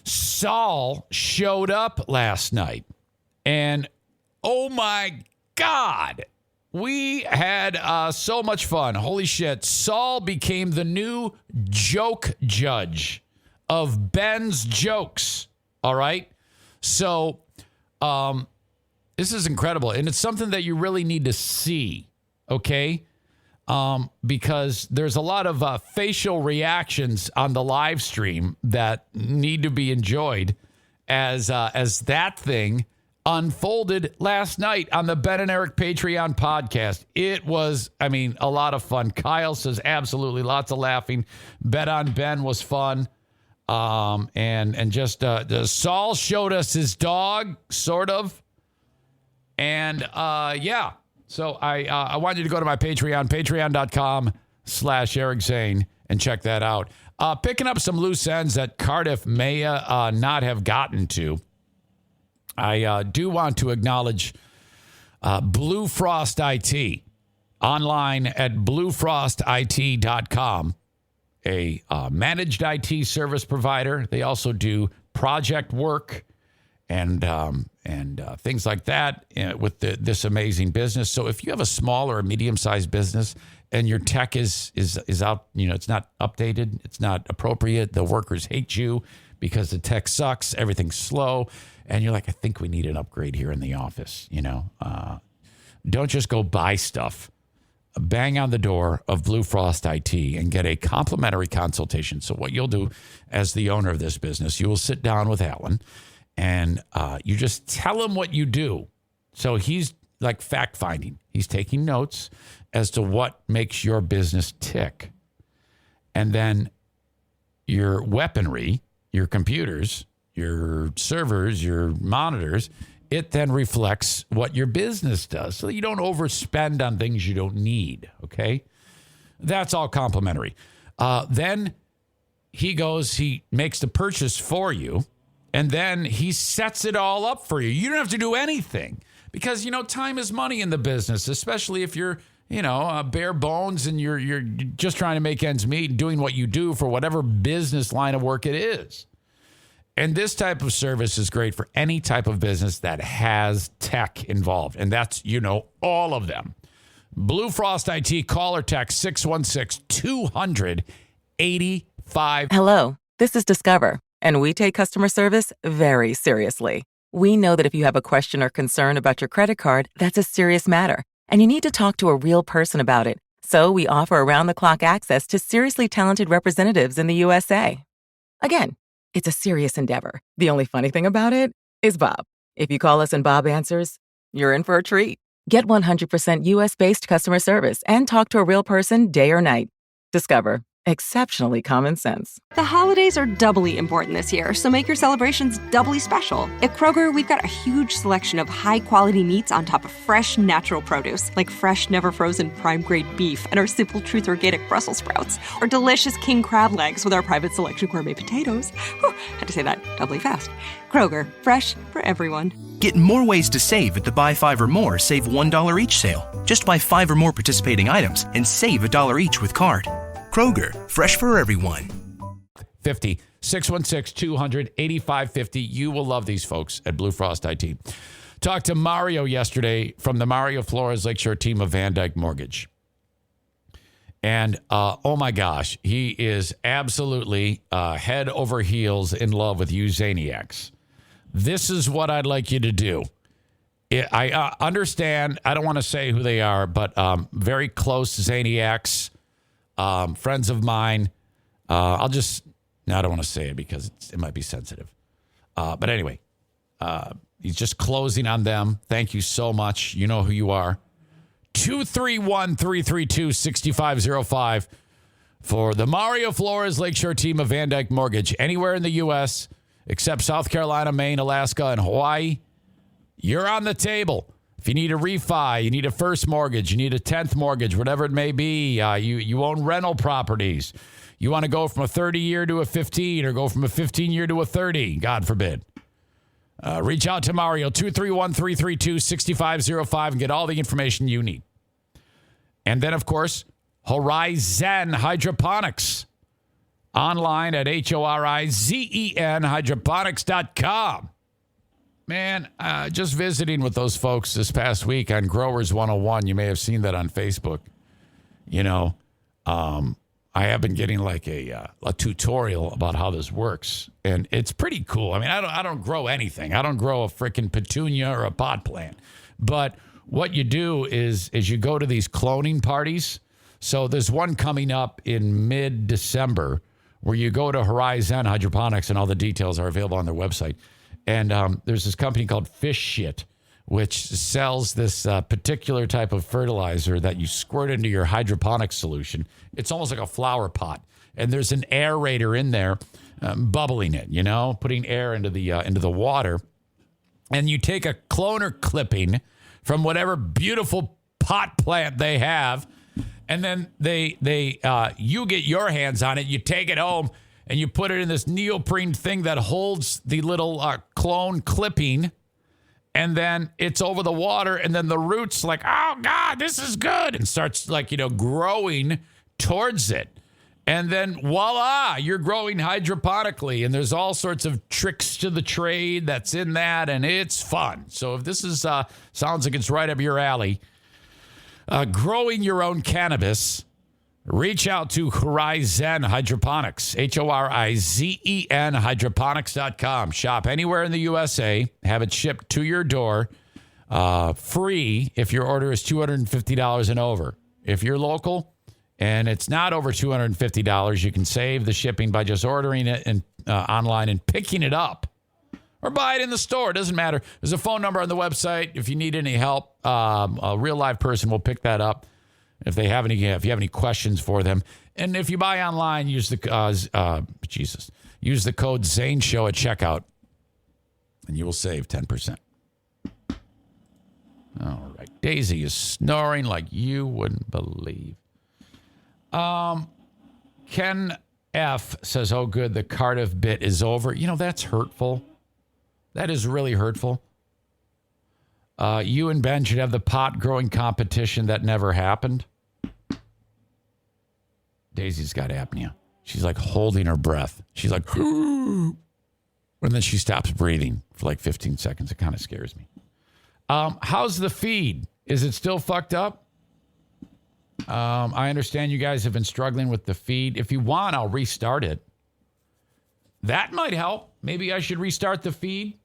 Saul showed up last night, and oh my God, we had so much fun. Holy shit! Saul became the new joke judge of Ben's jokes. All right. So this is incredible. And it's something that you really need to see. Okay. Because there's a lot of facial reactions on the live stream that need to be enjoyed as that thing unfolded last night on the Ben and Eric Patreon podcast. It was, a lot of fun. Kyle says absolutely lots of laughing. Bet on Ben was fun. And just Saul showed us his dog, sort of. And yeah. So I want you to go to my Patreon, patreon.com/Eric Zane, and check that out. Picking up some loose ends that Cardiff may not have gotten to. I do want to acknowledge Blue Frost IT online at bluefrostit.com. A managed IT service provider. They also do project work and things like that with this amazing business. So if you have a small or a medium-sized business and your tech is out, it's not updated, it's not appropriate, the workers hate you because the tech sucks, everything's slow, and you're like, I think we need an upgrade here in the office. Don't just go buy stuff. Bang on the door of Blue Frost IT and get a complimentary consultation. So what you'll do as the owner of this business, you will sit down with Alan and you just tell him what you do. So he's like fact finding. He's taking notes as to what makes your business tick. And then your weaponry, your computers, your servers, your monitors, it then reflects what your business does. So you don't overspend on things you don't need, okay? That's all complimentary. Then he makes the purchase for you, and then he sets it all up for you. You don't have to do anything because, time is money in the business, especially if you're, bare bones and you're just trying to make ends meet and doing what you do for whatever business line of work it is. And this type of service is great for any type of business that has tech involved. And that's, all of them. Blue Frost IT, call or text 616-200-85. Hello, this is Discover, and we take customer service very seriously. We know that if you have a question or concern about your credit card, that's a serious matter, and you need to talk to a real person about it. So we offer around-the-clock access to seriously talented representatives in the USA. Again, it's a serious endeavor. The only funny thing about it is Bob. If you call us and Bob answers, you're in for a treat. Get 100% US-based customer service and talk to a real person day or night. Discover. Exceptionally common sense. The holidays are doubly important this year, so make your celebrations doubly special. At Kroger, we've got a huge selection of high-quality meats on top of fresh, natural produce, like fresh, never-frozen prime-grade beef and our Simple Truth Organic Brussels sprouts, or delicious king crab legs with our private selection gourmet potatoes. Whew, had to say that doubly fast. Kroger, fresh for everyone. Get more ways to save at the Buy 5 or More Save $1 each sale. Just buy 5 or more participating items and save $1 each with card. Kroger, fresh for everyone. 616-200-8550. You will love these folks at Blue Frost IT. Talked to Mario yesterday from the Mario Flores Lakeshore team of Van Dyke Mortgage. And, oh my gosh, he is absolutely head over heels in love with you Zaniacs. This is what I'd like you to do. I understand, I don't want to say who they are, but very close Zaniacs, friends of mine. I don't want to say it because it might be sensitive. But anyway, he's just closing on them. Thank you so much. You know who you are. 231-332-6505 for the Mario Flores Lakeshore team of Van Dyke Mortgage. Anywhere in the U.S. except South Carolina, Maine, Alaska, and Hawaii, you're on the table. If you need a refi, you need a first mortgage, you need a 10th mortgage, whatever it may be, you own rental properties. You want to go from a 30-year to a 15 or go from a 15-year to a 30, God forbid. Reach out to Mario, 231-332-6505, and get all the information you need. And then, of course, Horizon Hydroponics. Online at HORIZEN hydroponics.com. Man, just visiting with those folks this past week on Growers 101. You may have seen that on Facebook. You know, I have been getting like a tutorial about how this works, and it's pretty cool. I mean, I don't grow anything. I don't grow a freaking petunia or a pot plant. But what you do is you go to these cloning parties. So there's one coming up in mid-December where you go to Horizon Hydroponics, and all the details are available on their website. And there's this company called Fish Shit, which sells this particular type of fertilizer that you squirt into your hydroponic solution. It's almost like a flower pot. And there's an aerator in there bubbling it, you know, putting air into the water. And you take a cloner clipping from whatever beautiful pot plant they have, and then you get your hands on it. You take it home, and you put it in this neoprene thing that holds the little clone clipping, and then it's over the water, and then the roots like, oh, God, this is good, and starts growing towards it. And then voila, you're growing hydroponically, and there's all sorts of tricks to the trade that's in that, and it's fun. So if this is sounds like it's right up your alley, growing your own cannabis, reach out to Horizon Hydroponics, HORIZEN hydroponics.com. Shop anywhere in the USA. Have it shipped to your door free if your order is $250 and over. If you're local and it's not over $250, you can save the shipping by just ordering it online and picking it up. Or buy it in the store. It doesn't matter. There's a phone number on the website. If you need any help, a real live person will pick that up. If you have any questions for them. And if you buy online, use the code Zane Show at checkout, and you will save 10%. All right. Daisy is snoring like you wouldn't believe. Ken F says, oh, good, the Cardiff bit is over. You know, that's hurtful. That is really hurtful. You and Ben should have the pot growing competition that never happened. Daisy's got apnea. She's like holding her breath. She's like, and then she stops breathing for like 15 seconds. It kind of scares me. How's the feed? Is it still fucked up? I understand you guys have been struggling with the feed. If you want, I'll restart it. That might help. Maybe I should restart the feed.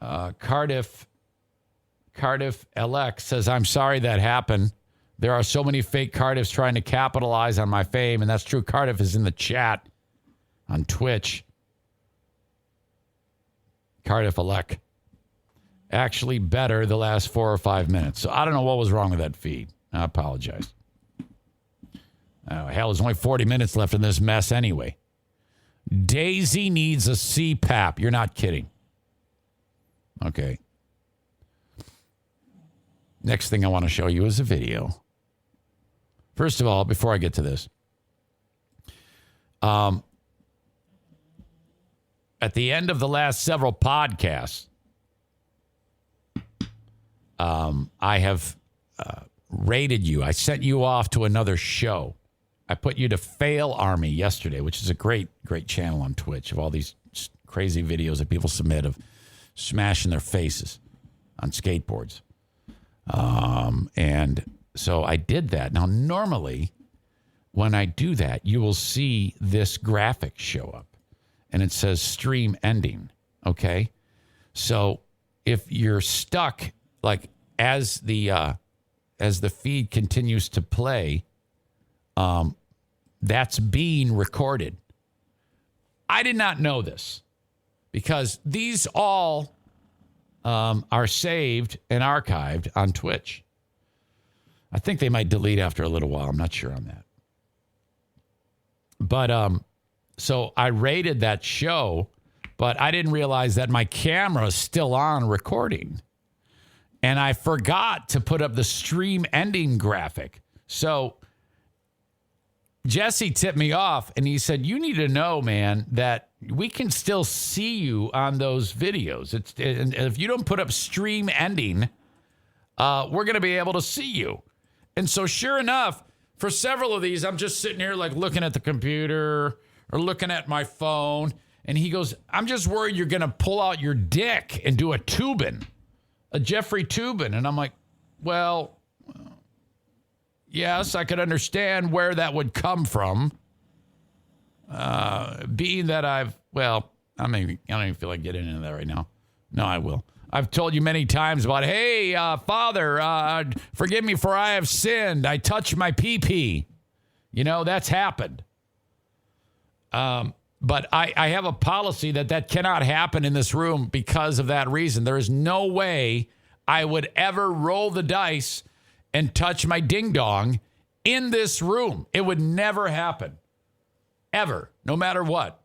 Cardiff LX says, I'm sorry that happened. There are so many fake Cardiffs trying to capitalize on my fame, and that's true. Cardiff is in the chat on Twitch. Cardiff LX. Actually better the last 4 or 5 minutes. So I don't know what was wrong with that feed. I apologize. Oh, hell, there's only 40 minutes left in this mess anyway. Daisy needs a CPAP. You're not kidding. Okay. Next thing I want to show you is a video. First of all, before I get to this, at the end of the last several podcasts, I have rated you. I sent you off to another show. I put you to Fail Army yesterday, which is a great channel on Twitch of all these crazy videos that people submit of smashing their faces on skateboards. And So I did that. Now, normally, when I do that, you will see this graphic show up, and it says stream ending, okay? So if you're stuck, like as the feed continues to play, that's being recorded. I did not know this because these all are saved and archived on Twitch. I think they might delete after a little while. I'm not sure on that. But so I rated that show, but I didn't realize that my camera is still on recording. And I forgot to put up the stream ending graphic. So Jesse tipped me off, and he said, you need to know, man, that we can still see you on those videos. And if you don't put up stream ending, we're going to be able to see you. And so sure enough, for several of these, I'm just sitting here like looking at the computer or looking at my phone. And he goes, I'm just worried you're going to pull out your dick and do a Tubin, a Jeffrey Tubin. And I'm like, well, yes, I could understand where that would come from. Being that I don't even feel like getting into that right now. No, I will. I've told you many times about, hey, Father, forgive me for I have sinned. I touched my pee-pee. You know, that's happened. But I have a policy that cannot happen in this room because of that reason. There is no way I would ever roll the dice and touch my ding-dong in this room. It would never happen. Ever. No matter what.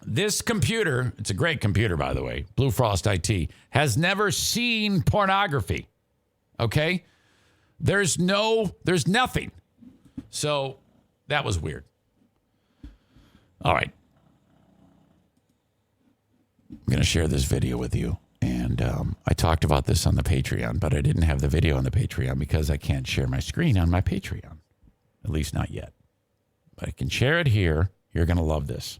This computer, it's a great computer, by the way, Blue Frost IT, has never seen pornography. Okay? There's nothing. So that was weird. All right. I'm going to share this video with you. And I talked about this on the Patreon, but I didn't have the video on the Patreon because I can't share my screen on my Patreon. At least not yet. But I can share it here. You're going to love this.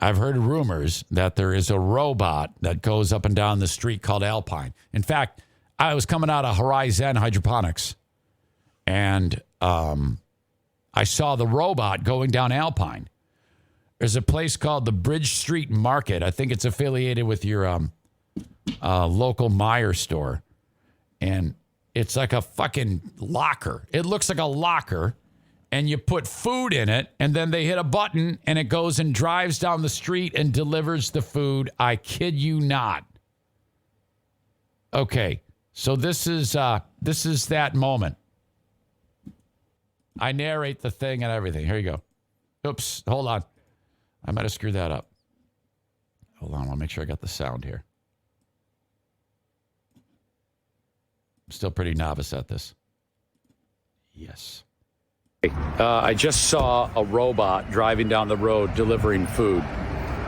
I've heard rumors that there is a robot that goes up and down the street called Alpine. In fact, I was coming out of Horizon Hydroponics, and I saw the robot going down Alpine. There's a place called the Bridge Street Market. I think it's affiliated with your local Meijer store. And it's like a fucking locker. It looks like a locker. And you put food in it, and then they hit a button, and it goes and drives down the street and delivers the food. I kid you not. Okay, so this is that moment. I narrate the thing and everything. Here you go. Oops, hold on. I might have screwed that up. Hold on, I'll make sure I got the sound here. I'm still pretty novice at this. Yes. I just saw a robot driving down the road delivering food.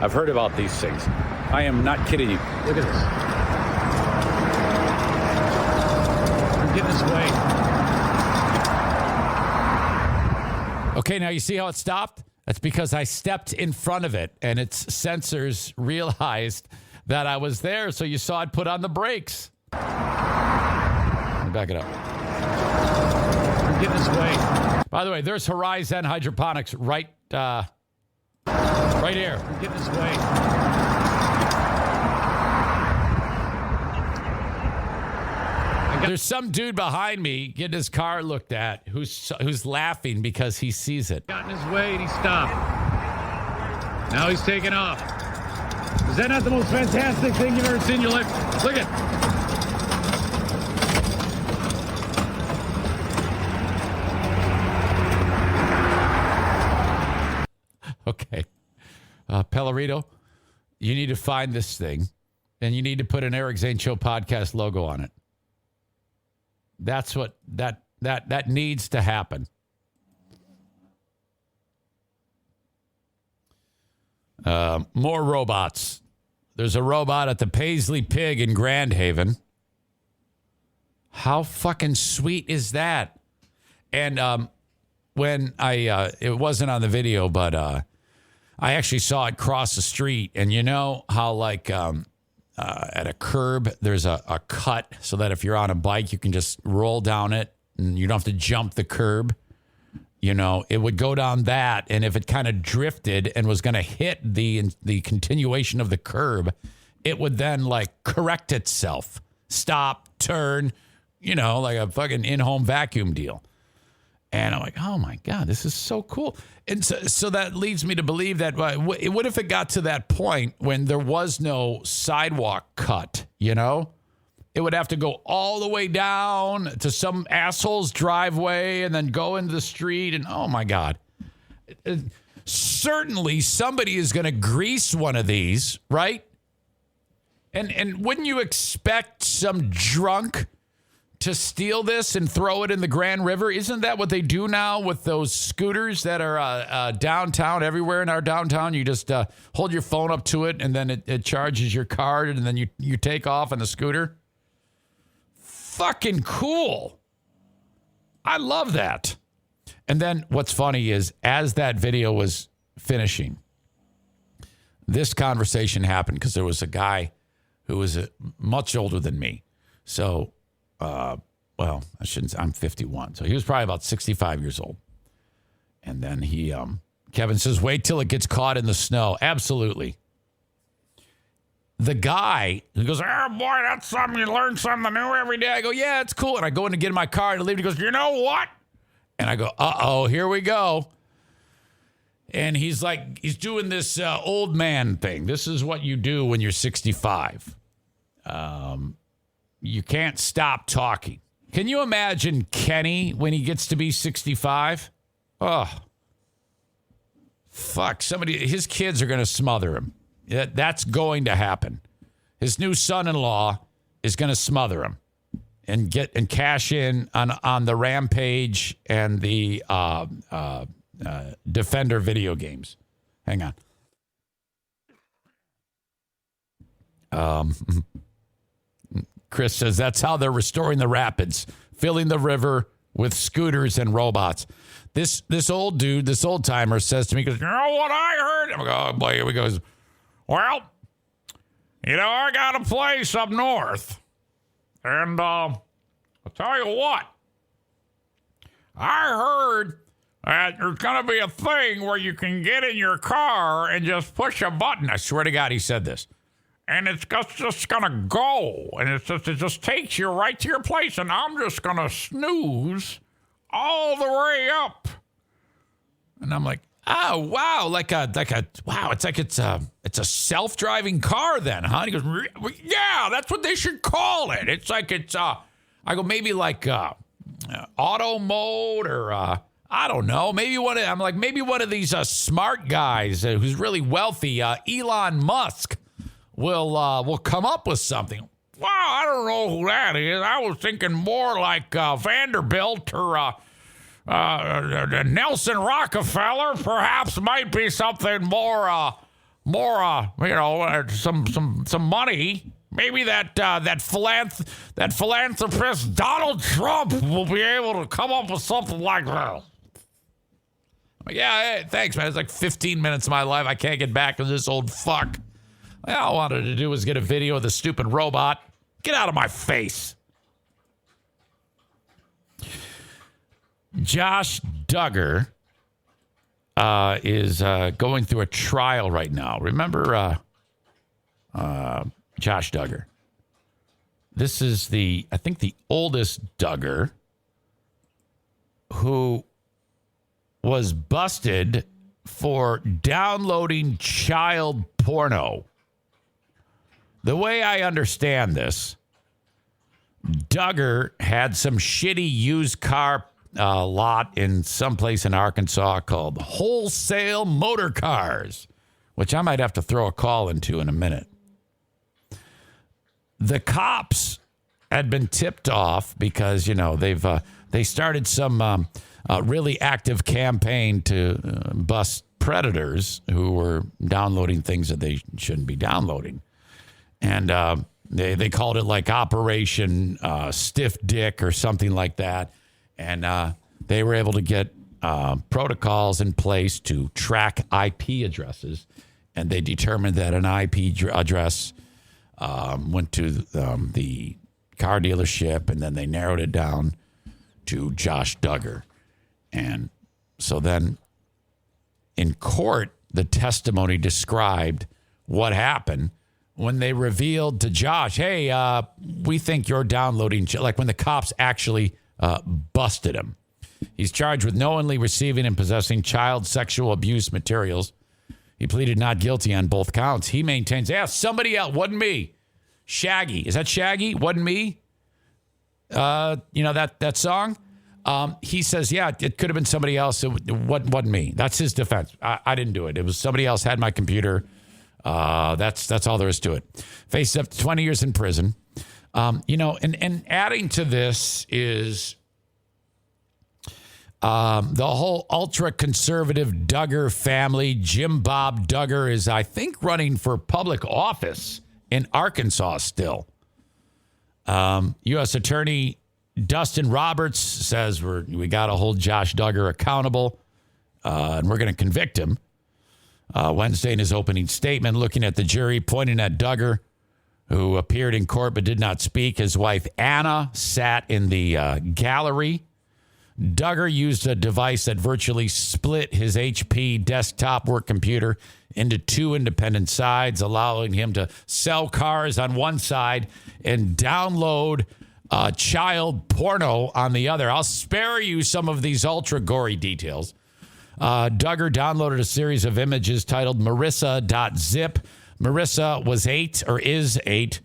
I've heard about these things. I am not kidding you. Look at this. I'm getting this way. Okay, now you see how it stopped? That's because I stepped in front of it, and its sensors realized that I was there, so you saw it put on the brakes. Let me back it up. I'm getting this way. By the way, there's Horizon Hydroponics right here. Get this way. There's some dude behind me getting his car looked at who's laughing because he sees it. Got in his way and he stopped. Now he's taking off. Is that not the most fantastic thing you've ever seen in your life? Look at it. Okay. Pellerito, you need to find this thing, and you need to put an Eric Zane Show Podcast logo on it. That's what that needs to happen. More robots. There's a robot at the Paisley Pig in Grand Haven. How fucking sweet is that? And when it wasn't on the video, but I actually saw it cross the street. And you know how like at a curb, there's a cut so that if you're on a bike, you can just roll down it and you don't have to jump the curb. You know, it would go down that, and if it kind of drifted and was going to hit the continuation of the curb, it would then like correct itself, stop, turn, you know, like a fucking in-home vacuum deal. And I'm like, oh my God, this is so cool. And so that leads me to believe that what if it got to that point when there was no sidewalk cut, you know? It would have to go all the way down to some asshole's driveway and then go into the street. And oh my God, certainly somebody is going to grease one of these, right? And wouldn't you expect some drunk to steal this and throw it in the Grand River? Isn't that what they do now with those scooters that are downtown, everywhere in our downtown? You just hold your phone up to it and then it charges your card and then you take off on the scooter. Fucking cool. I love that. And then what's funny is as that video was finishing, this conversation happened because there was a guy who was much older than me. So, well, I shouldn't say, I'm 51. So he was probably about 65 years old. And then Kevin says, wait till it gets caught in the snow. Absolutely. The guy, he goes, oh, boy, that's something. You learn something new every day. I go, yeah, it's cool. And I go in to get in my car and leave. He goes, you know what? And I go, uh-oh, here we go. And he's like, he's doing this old man thing. This is what you do when you're 65. You can't stop talking. Can you imagine Kenny when he gets to be 65? Oh, fuck. His kids are going to smother him. That's going to happen. His new son-in-law is going to smother him and cash in on the Rampage and the Defender video games. Hang on. Chris says that's how they're restoring the rapids, filling the river with scooters and robots. This old dude, this old timer says to me, he goes, you know what I heard? I'm like, oh boy, here we go. Well, you know, I got a place up north. And I'll tell you what. I heard that there's going to be a thing where you can get in your car and just push a button. I swear to God, he said this. And it's just going to go. And it just takes you right to your place. And I'm just going to snooze all the way up. And I'm like, oh, wow, wow, it's like it's a self-driving car then, huh? And he goes, yeah, that's what they should call it. It's like I go, maybe like auto mode or I don't know. Maybe one of these smart guys who's really wealthy, Elon Musk, will come up with something. Well, I don't know who that is. I was thinking more like Vanderbilt or Nelson Rockefeller perhaps might be something more, some money. Maybe that philanthropist Donald Trump will be able to come up with something like that. Yeah, hey, thanks, man. It's like 15 minutes of my life. I can't get back to this old fuck. All I wanted to do was get a video of the stupid robot. Get out of my face. Josh Duggar is going through a trial right now. Remember Josh Duggar? This is I think the oldest Duggar who was busted for downloading child porno. The way I understand this, Duggar had some shitty used car lot in someplace in Arkansas called Wholesale Motor Cars, which I might have to throw a call into in a minute. The cops had been tipped off because, you know, they started some really active campaign to bust predators who were downloading things that they shouldn't be downloading. And they called it like Operation Stiff Dick or something like that. And they were able to get protocols in place to track IP addresses. And they determined that an IP address went to the car dealership, and then they narrowed it down to Josh Duggar. And so then in court, the testimony described what happened when they revealed to Josh, hey, we think you're downloading, like when the cops actually busted him. He's charged with knowingly receiving and possessing child sexual abuse materials. He pleaded not guilty on both counts. He maintains, yeah, somebody else, wasn't me. Shaggy. Is that Shaggy? Wasn't me? That song? He says, yeah, it could have been somebody else. It wasn't me. That's his defense. I didn't do it. It was somebody else had my computer. That's all there is to it. Faced up to 20 years in prison. And adding to this is the whole ultra-conservative Duggar family. Jim Bob Duggar is, I think, running for public office in Arkansas still. U.S. Attorney Dustin Roberts says we got to hold Josh Duggar accountable, and we're going to convict him. Wednesday in his opening statement, looking at the jury, pointing at Duggar, who appeared in court but did not speak. His wife, Anna, sat in the gallery. Duggar used a device that virtually split his HP desktop work computer into two independent sides, allowing him to sell cars on one side and download child porno on the other. I'll spare you some of these ultra gory details. Duggar downloaded a series of images titled Marissa.zip. Marissa was 8 or is 8,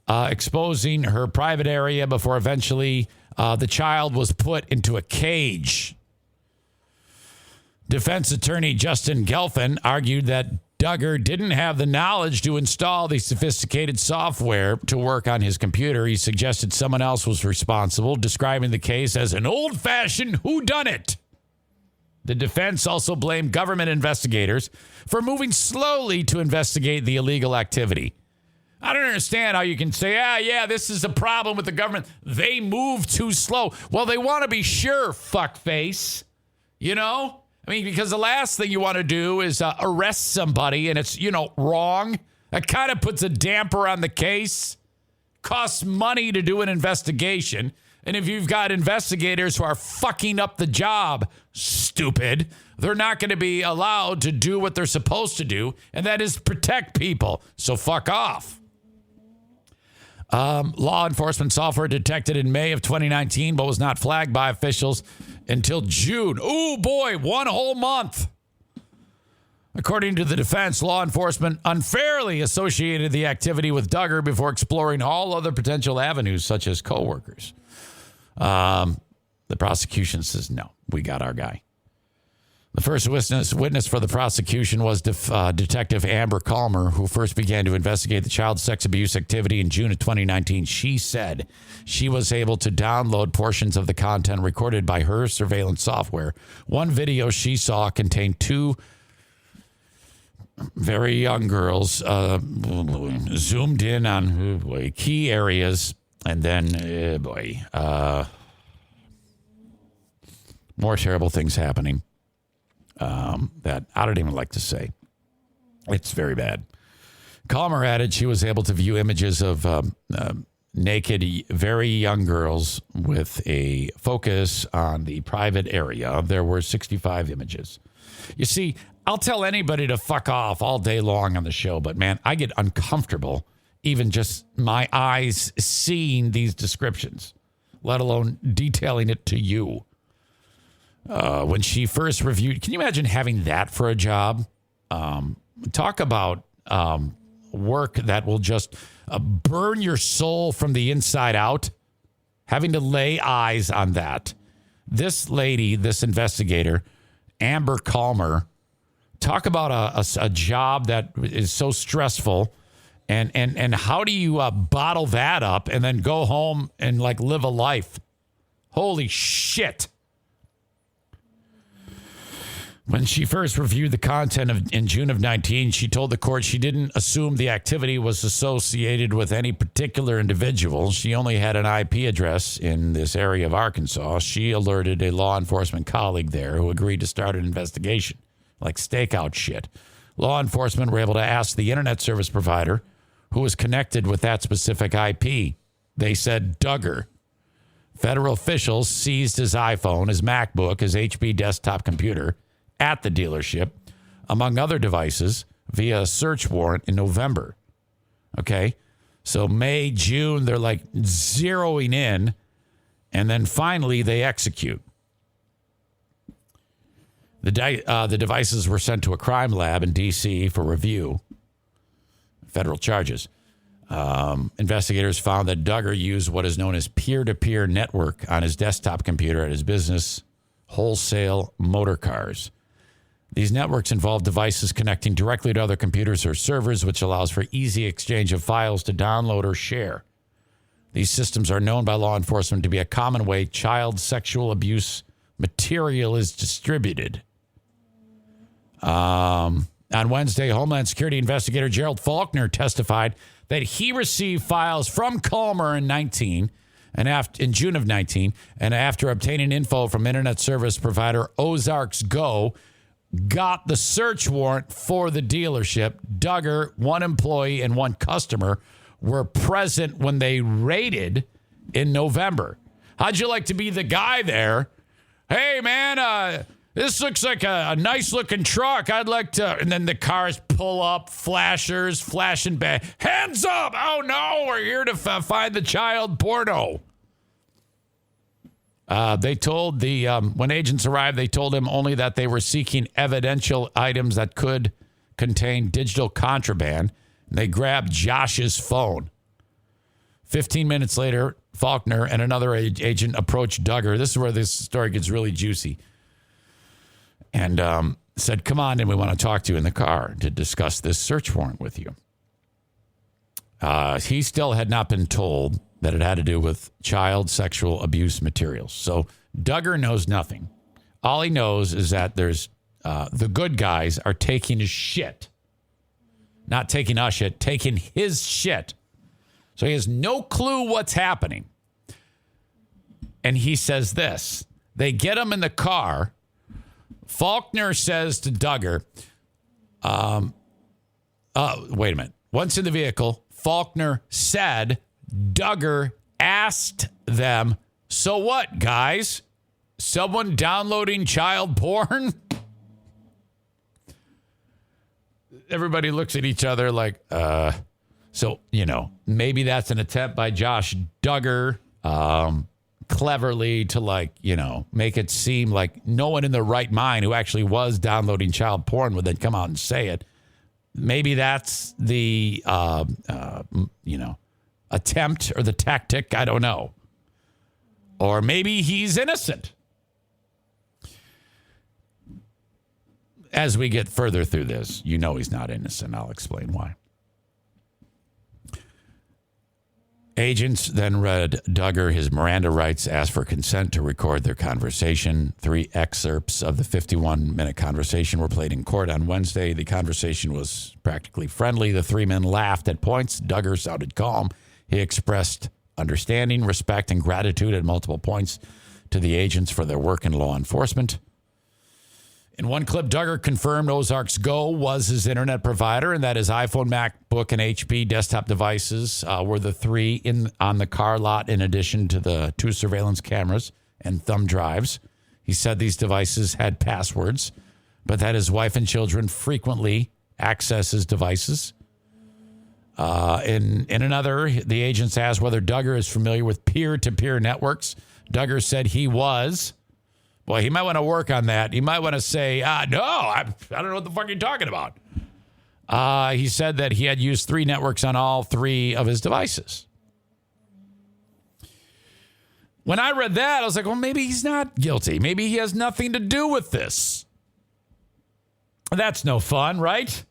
exposing her private area before eventually the child was put into a cage. Defense attorney Justin Gelfand argued that Duggar didn't have the knowledge to install the sophisticated software to work on his computer. He suggested someone else was responsible, describing the case as an old-fashioned whodunit. The defense also blamed government investigators for moving slowly to investigate the illegal activity. I don't understand how you can say, this is a problem with the government. They move too slow. Well, they want to be sure, fuckface. You know? I mean, because the last thing you want to do is arrest somebody and it's, wrong. That kind of puts a damper on the case. Costs money to do an investigation. And if you've got investigators who are fucking up the job, stupid, they're not going to be allowed to do what they're supposed to do, and that is protect people. So fuck off. Law enforcement software detected in May of 2019, but was not flagged by officials until June. Oh boy, 1 whole month. According to the defense, law enforcement unfairly associated the activity with Duggar before exploring all other potential avenues, such as coworkers. The prosecution says, no, we got our guy. The first witness for the prosecution was Detective Amber Calmer, who first began to investigate the child sex abuse activity in June of 2019. She said she was able to download portions of the content recorded by her surveillance software. One video she saw contained 2 very young girls zoomed in on key areas, and then, more terrible things happening. That I don't even like to say. It's very bad. Calmer added she was able to view images of naked, very young girls with a focus on the private area. There were 65 images. You see, I'll tell anybody to fuck off all day long on the show, but man, I get uncomfortable even just my eyes seeing these descriptions, let alone detailing it to you. When she first reviewed, can you imagine having that for a job? Talk about work that will just burn your soul from the inside out. Having to lay eyes on that. This lady, this investigator, Amber Calmer, talk about a job that is so stressful. And how do you bottle that up and then go home and live a life? Holy shit. When she first reviewed the content in June of 19, she told the court she didn't assume the activity was associated with any particular individual. She only had an IP address in this area of Arkansas. She alerted a law enforcement colleague there who agreed to start an investigation, like stakeout shit. Law enforcement were able to ask the internet service provider who was connected with that specific IP. They said Duggar. Federal officials seized his iPhone, his MacBook, his HP desktop computer at the dealership, among other devices, via a search warrant in November. Okay? So May, June, they're like zeroing in, and then finally they execute. The devices were sent to a crime lab in D.C. for review. Federal charges. Investigators found that Duggar used what is known as peer-to-peer network on his desktop computer at his business, Wholesale Motor Cars. These networks involve devices connecting directly to other computers or servers, which allows for easy exchange of files to download or share. These systems are known by law enforcement to be a common way child sexual abuse material is distributed. On Wednesday, Homeland Security investigator Gerald Faulkner testified that he received files from Calmer in June of 19, and after obtaining info from internet service provider Ozarks Go, got the search warrant for the dealership. Duggar, one employee, and one customer were present when they raided in November. How'd you like to be the guy there? Hey, man, this looks like a nice-looking truck. I'd like to... And then the cars pull up, flashers, flashing back. Hands up! Oh, no, we're here to find the child porno. They told when agents arrived, they told him only that they were seeking evidential items that could contain digital contraband. They grabbed Josh's phone. 15 minutes later, Faulkner and another agent approached Duggar. This is where this story gets really juicy. And said, come on, and we want to talk to you in the car to discuss this search warrant with you. He still had not been told that it had to do with child sexual abuse materials. So Duggar knows nothing. All he knows is that there's the good guys are taking his shit. Not taking our shit, taking his shit. So he has no clue what's happening. And he says this. They get him in the car. Faulkner says to Duggar, wait a minute. Once in the vehicle, Faulkner said, Duggar asked them, so what, guys? Someone downloading child porn? Everybody looks at each other like, so, maybe that's an attempt by Josh Duggar, cleverly to make it seem like no one in their right mind who actually was downloading child porn would then come out and say it. Maybe that's the, attempt or the tactic. I don't know. Or maybe he's innocent. As we get further through this, he's not innocent. I'll explain why. Agents then read Duggar his Miranda rights, asked for consent to record their conversation. 3 excerpts of the 51-minute conversation were played in court on Wednesday. The conversation was practically friendly. The 3 men laughed at points. Duggar sounded calm. He expressed understanding, respect, and gratitude at multiple points to the agents for their work in law enforcement. In one clip, Duggar confirmed Ozarks Go was his internet provider and that his iPhone, MacBook, and HP desktop devices were the 3 on the car lot in addition to the 2 surveillance cameras and thumb drives. He said these devices had passwords, but that his wife and children frequently access his devices. In another, the agents asked whether Duggar is familiar with peer-to-peer networks. Duggar said he was. Well, he might want to work on that. He might want to say, no, I don't know what the fuck you're talking about. He said that he had used 3 networks on all 3 of his devices. When I read that, I was like, well, maybe he's not guilty. Maybe he has nothing to do with this. That's no fun, right?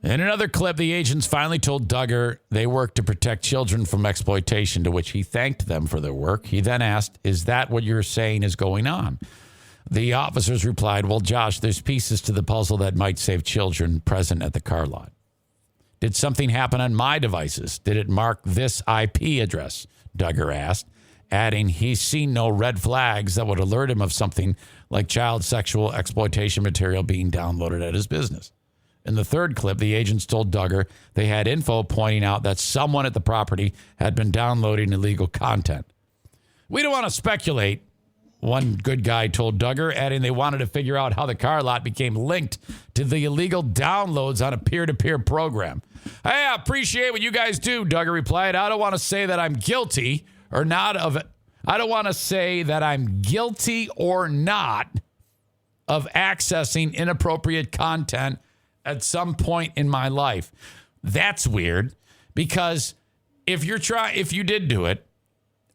In another clip, the agents finally told Duggar they work to protect children from exploitation, to which he thanked them for their work. He then asked, is that what you're saying is going on? The officers replied, well, Josh, there's pieces to the puzzle that might save children present at the car lot. Did something happen on my devices? Did it mark this IP address? Duggar asked, adding he's seen no red flags that would alert him of something like child sexual exploitation material being downloaded at his business. In the third clip, the agents told Duggar they had info pointing out that someone at the property had been downloading illegal content. We don't want to speculate, one good guy told Duggar, adding they wanted to figure out how the car lot became linked to the illegal downloads on a peer-to-peer program. Hey, I appreciate what you guys do, Duggar replied. I don't want to say that I'm guilty or not of it. I don't want to say that I'm guilty or not of accessing inappropriate content at some point in my life. That's weird, because if you did do it,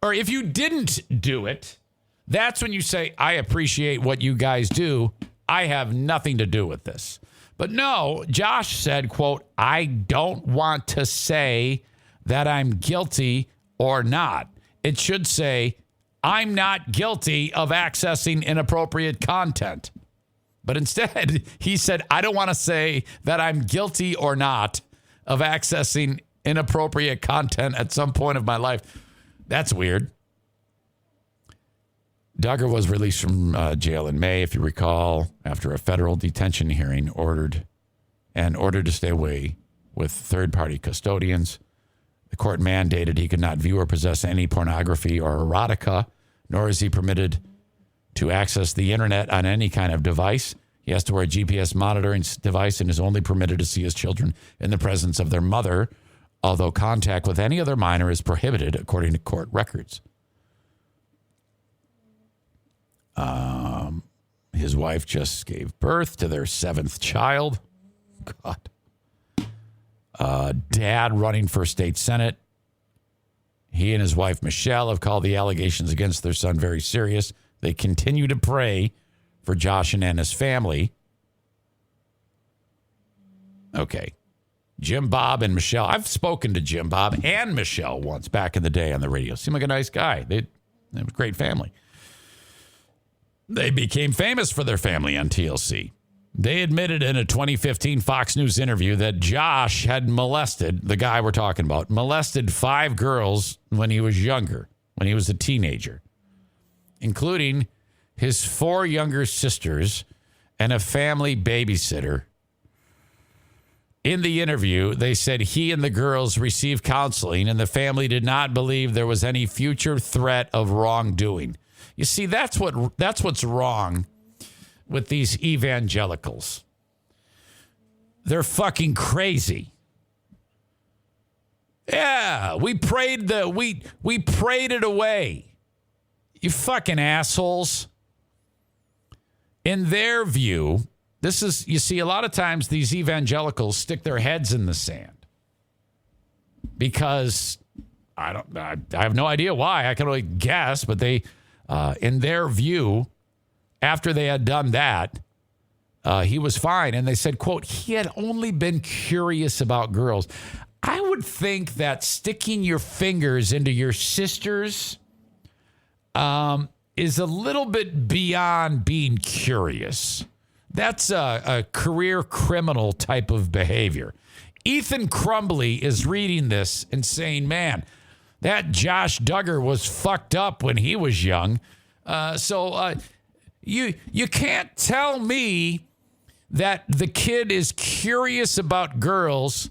or if you didn't do it, that's when you say, I appreciate what you guys do. I have nothing to do with this. But no, Josh said, quote, I don't want to say that I'm guilty or not. It should say, I'm not guilty of accessing inappropriate content. But instead, he said, I don't want to say that I'm guilty or not of accessing inappropriate content at some point of my life. That's weird. Duggar was released from jail in May, if you recall, after a federal detention hearing, ordered to stay away with third-party custodians. The court mandated he could not view or possess any pornography or erotica, nor is he permitted to access the internet on any kind of device. He has to wear a GPS monitoring device and is only permitted to see his children in the presence of their mother, although contact with any other minor is prohibited, according to court records. His wife just gave birth to their 7th child. God. Dad running for state senate. He and his wife, Michelle, have called the allegations against their son very serious. They continue to pray for Josh and Anna's family. Okay. Jim Bob and Michelle. I've spoken to Jim Bob and Michelle once back in the day on the radio. Seemed like a nice guy. They have a great family. They became famous for their family on TLC. They admitted in a 2015 Fox News interview that Josh had molested, the guy we're talking about, molested 5 girls when he was younger, when he was a teenager, including his 4 younger sisters and a family babysitter. In the interview, they said he and the girls received counseling and the family did not believe there was any future threat of wrongdoing. You see, that's what's wrong with these evangelicals. They're fucking crazy. Yeah, we prayed it away. You fucking assholes. In their view, this is, you see, a lot of times these evangelicals stick their heads in the sand because I have no idea why. I can only guess, but they, in their view, after they had done that, he was fine. And they said, quote, he had only been curious about girls. I would think that sticking your fingers into your sisters is a little bit beyond being curious. That's a career criminal type of behavior. Ethan Crumbly is reading this and saying, man, that Josh Duggar was fucked up when he was young. You can't tell me that the kid is curious about girls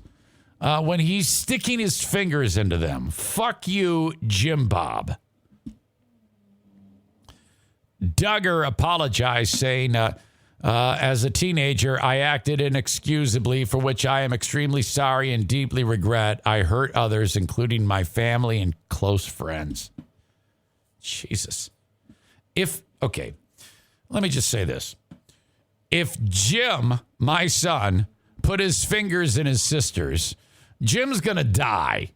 when he's sticking his fingers into them. Fuck you, Jim Bob. Duggar apologized, saying, as a teenager, I acted inexcusably, for which I am extremely sorry and deeply regret. I hurt others, including my family and close friends. Jesus. Okay, let me just say this. If Jim, my son, put his fingers in his sister's, Jim's going to die.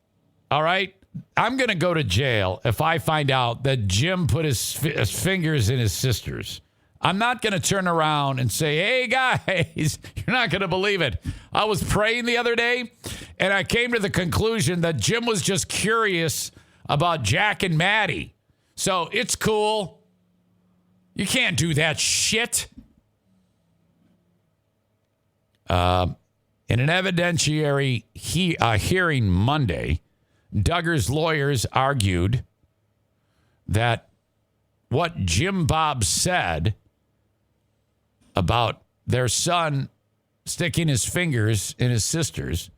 All right? I'm going to go to jail if I find out that Jim put his fingers in his sister's. I'm not going to turn around and say, hey, guys, you're not going to believe it. I was praying the other day, and I came to the conclusion that Jim was just curious about Jack and Maddie. So it's cool. You can't do that shit. In an evidentiary hearing Monday, Duggar's lawyers argued that what Jim Bob said about their son sticking his fingers in his sister's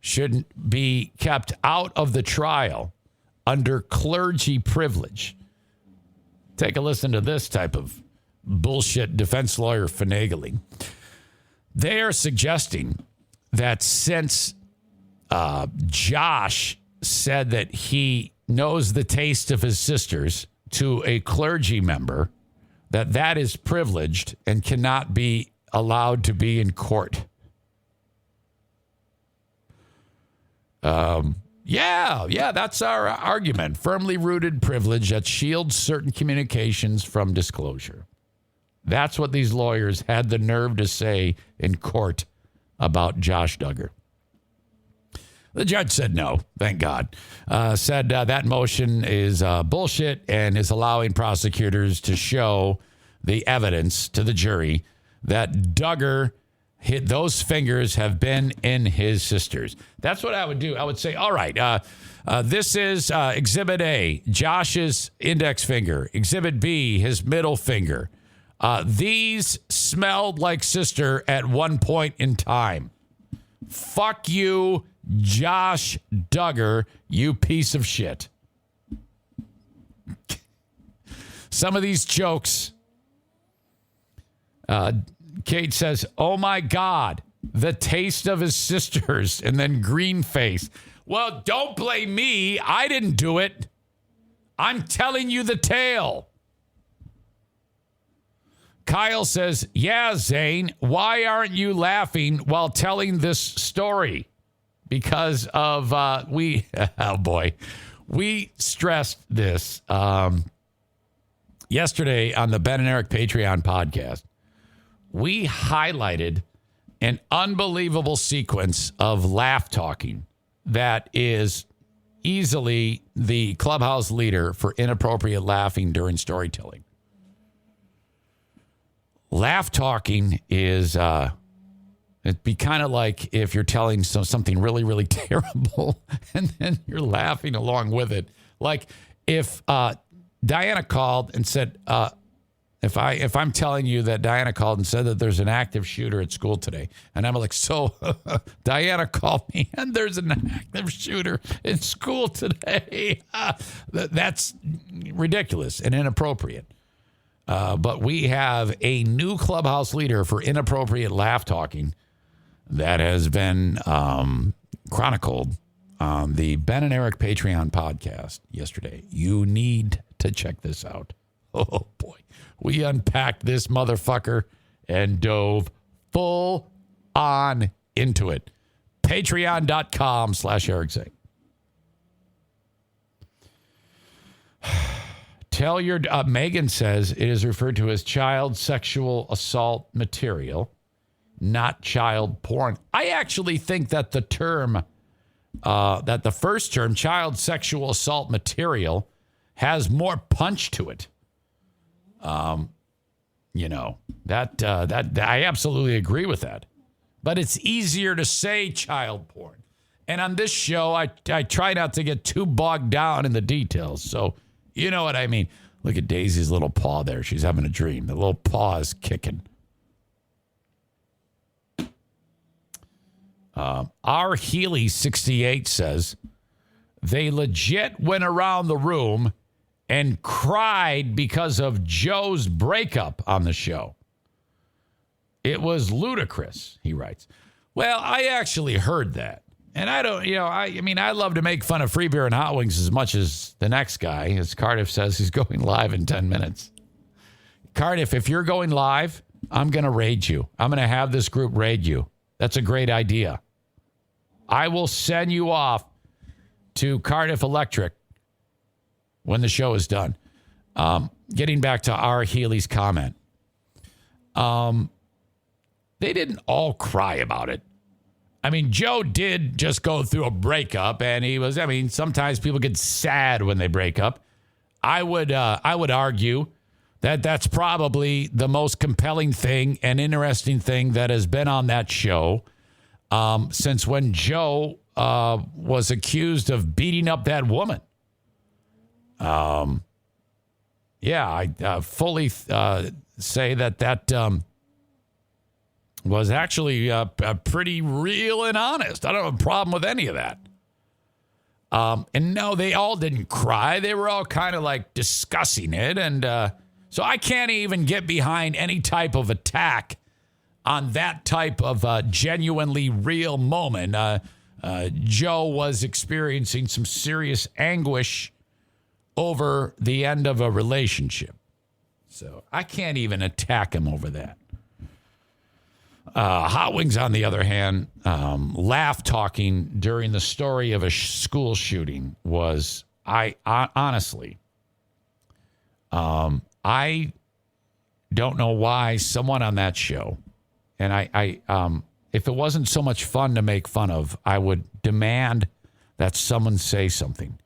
should be kept out of the trial under clergy privilege. Take a listen to this type of bullshit defense lawyer finagling. They are suggesting that since Josh said that he knows the taste of his sisters to a clergy member, that is privileged and cannot be allowed to be in court. Yeah, that's our argument. Firmly rooted privilege that shields certain communications from disclosure. That's what these lawyers had the nerve to say in court about Josh Duggar. The judge said no, thank God. Said that motion is bullshit and is allowing prosecutors to show the evidence to the jury that Duggar hit those fingers have been in his sisters. That's what I would do. I would say, all right, this is Exhibit A, Josh's index finger. Exhibit B, his middle finger. These smelled like sister at one point in time. Fuck you, Josh Duggar, you piece of shit. Some of these jokes. Kate says, oh my God, the taste of his sisters, and then green face. Well, don't blame me. I didn't do it. I'm telling you the tale. Kyle says, yeah, Zane, why aren't you laughing while telling this story? Because of, we stressed this yesterday on the Ben and Eric Patreon podcast. We highlighted an unbelievable sequence of laugh talking that is easily the clubhouse leader for inappropriate laughing during storytelling. Laugh talking is, it'd be kind of like if you're telling something really, really terrible and then you're laughing along with it. Like if Diana called and said, if I'm telling you that Diana called and said that there's an active shooter at school today, and I'm like, so Diana called me and there's an active shooter in school today. That's ridiculous and inappropriate. But we have a new clubhouse leader for inappropriate laugh talking that has been chronicled on the Ben and Eric Patreon podcast yesterday. You need to check this out. Oh, boy. We unpacked this motherfucker and dove full on into it. Patreon.com/Eric Zane. Tell your... Megan says it is referred to as child sexual assault material, not child porn. I actually think that the term, that the first term, child sexual assault material, has more punch to it. That I absolutely agree with that. But it's easier to say child porn. And on this show, I try not to get too bogged down in the details. So you know what I mean. Look at Daisy's little paw there. She's having a dream. The little paw is kicking. R. Healy 68 says, they legit went around the room and cried because of Joe's breakup on the show. It was ludicrous, he writes. Well, I actually heard that. And I don't, I love to make fun of free beer and hot wings as much as the next guy. As Cardiff says, he's going live in 10 minutes. Cardiff, if you're going live, I'm going to raid you. I'm going to have this group raid you. That's a great idea. I will send you off to Cardiff Electric when the show is done. Getting back to R. Healy's comment. They didn't all cry about it. I mean, Joe did just go through a breakup, and sometimes people get sad when they break up. I would argue that that's probably the most compelling thing and interesting thing that has been on that show since when Joe was accused of beating up that woman. I fully say that was actually pretty real and honest. I don't have a problem with any of that. And no, they all didn't cry. They were all kind of like discussing it. And so I can't even get behind any type of attack on that type of genuinely real moment. Joe was experiencing some serious anguish over the end of a relationship. So I can't even attack him over that. Hot Wings, on the other hand, laugh talking during the story of a school shooting was, honestly, I don't know why someone on that show, and I if it wasn't so much fun to make fun of, I would demand that someone say something.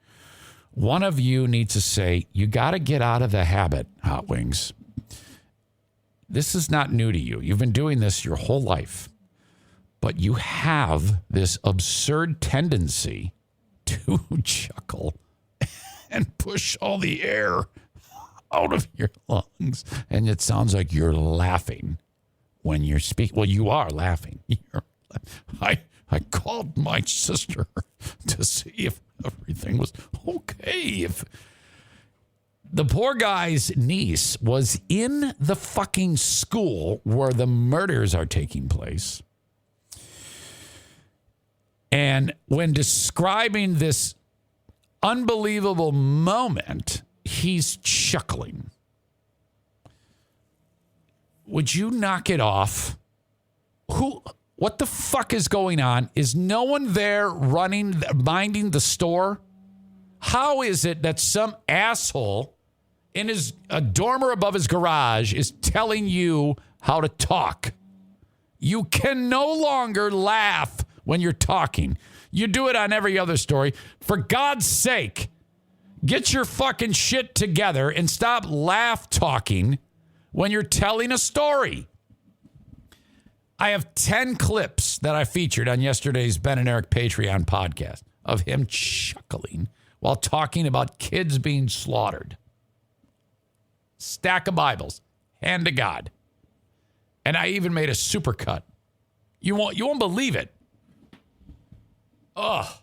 One of you needs to say, you got to get out of the habit, Hot Wings. This is not new to you. You've been doing this your whole life. But you have this absurd tendency to chuckle and push all the air out of your lungs. And it sounds like you're laughing when you're speaking. Well, you are laughing. I called my sister to see if everything was okay. If the poor guy's niece was in the fucking school where the murders are taking place. And when describing this unbelievable moment, he's chuckling. Would you knock it off? What the fuck is going on? Is no one there minding the store? How is it that some asshole in a dormer above his garage is telling you how to talk? You can no longer laugh when you're talking. You do it on every other story. For God's sake, get your fucking shit together and stop laugh talking when you're telling a story. I have 10 clips that I featured on yesterday's Ben and Eric Patreon podcast of him chuckling while talking about kids being slaughtered. Stack of Bibles, hand to God. And I even made a supercut. You won't believe it. Oh,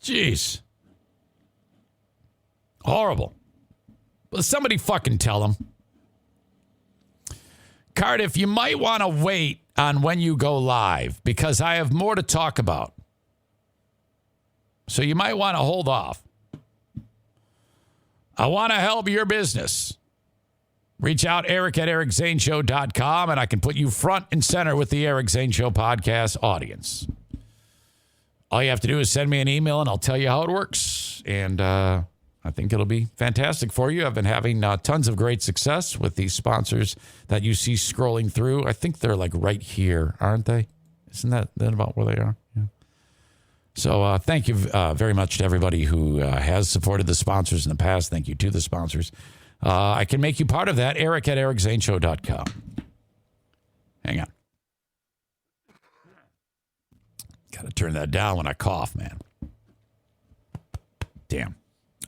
jeez. Horrible. But somebody fucking tell him. Cardiff, you might want to wait on when you go live because I have more to talk about. So you might want to hold off. I want to help your business. Reach out, Eric at EricZaneShow.com, and I can put you front and center with the Eric Zane Show podcast audience. All you have to do is send me an email, and I'll tell you how it works. And I think it'll be fantastic for you. I've been having tons of great success with these sponsors that you see scrolling through. I think they're like right here, aren't they? Isn't that about where they are? Yeah. So thank you very much to everybody who has supported the sponsors in the past. Thank you to the sponsors. I can make you part of that. Eric at EricZaneShow.com. Hang on. Got to turn that down when I cough, man. Damn.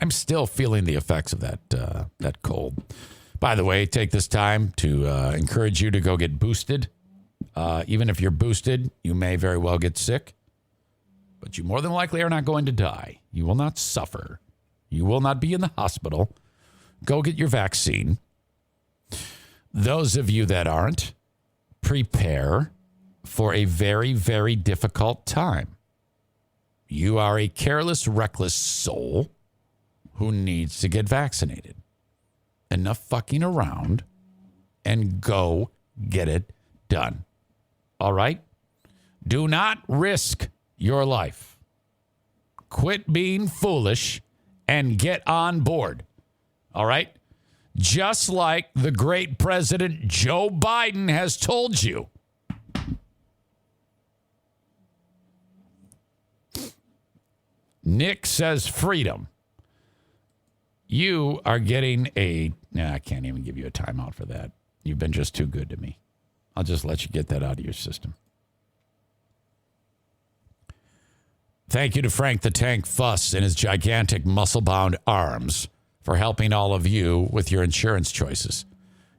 I'm still feeling the effects of that cold. By the way, take this time to encourage you to go get boosted. Even if you're boosted, you may very well get sick. But you more than likely are not going to die. You will not suffer. You will not be in the hospital. Go get your vaccine. Those of you that aren't, prepare for a very, very difficult time. You are a careless, reckless soul who needs to get vaccinated. Enough fucking around and go get it done. All right? Do not risk your life. Quit being foolish and get on board. All right? Just like the great President Joe Biden has told you. Nick says freedom. You are getting I can't even give you a timeout for that. You've been just too good to me. I'll just let you get that out of your system. Thank you to Frank the Tank Fuss and his gigantic muscle-bound arms for helping all of you with your insurance choices.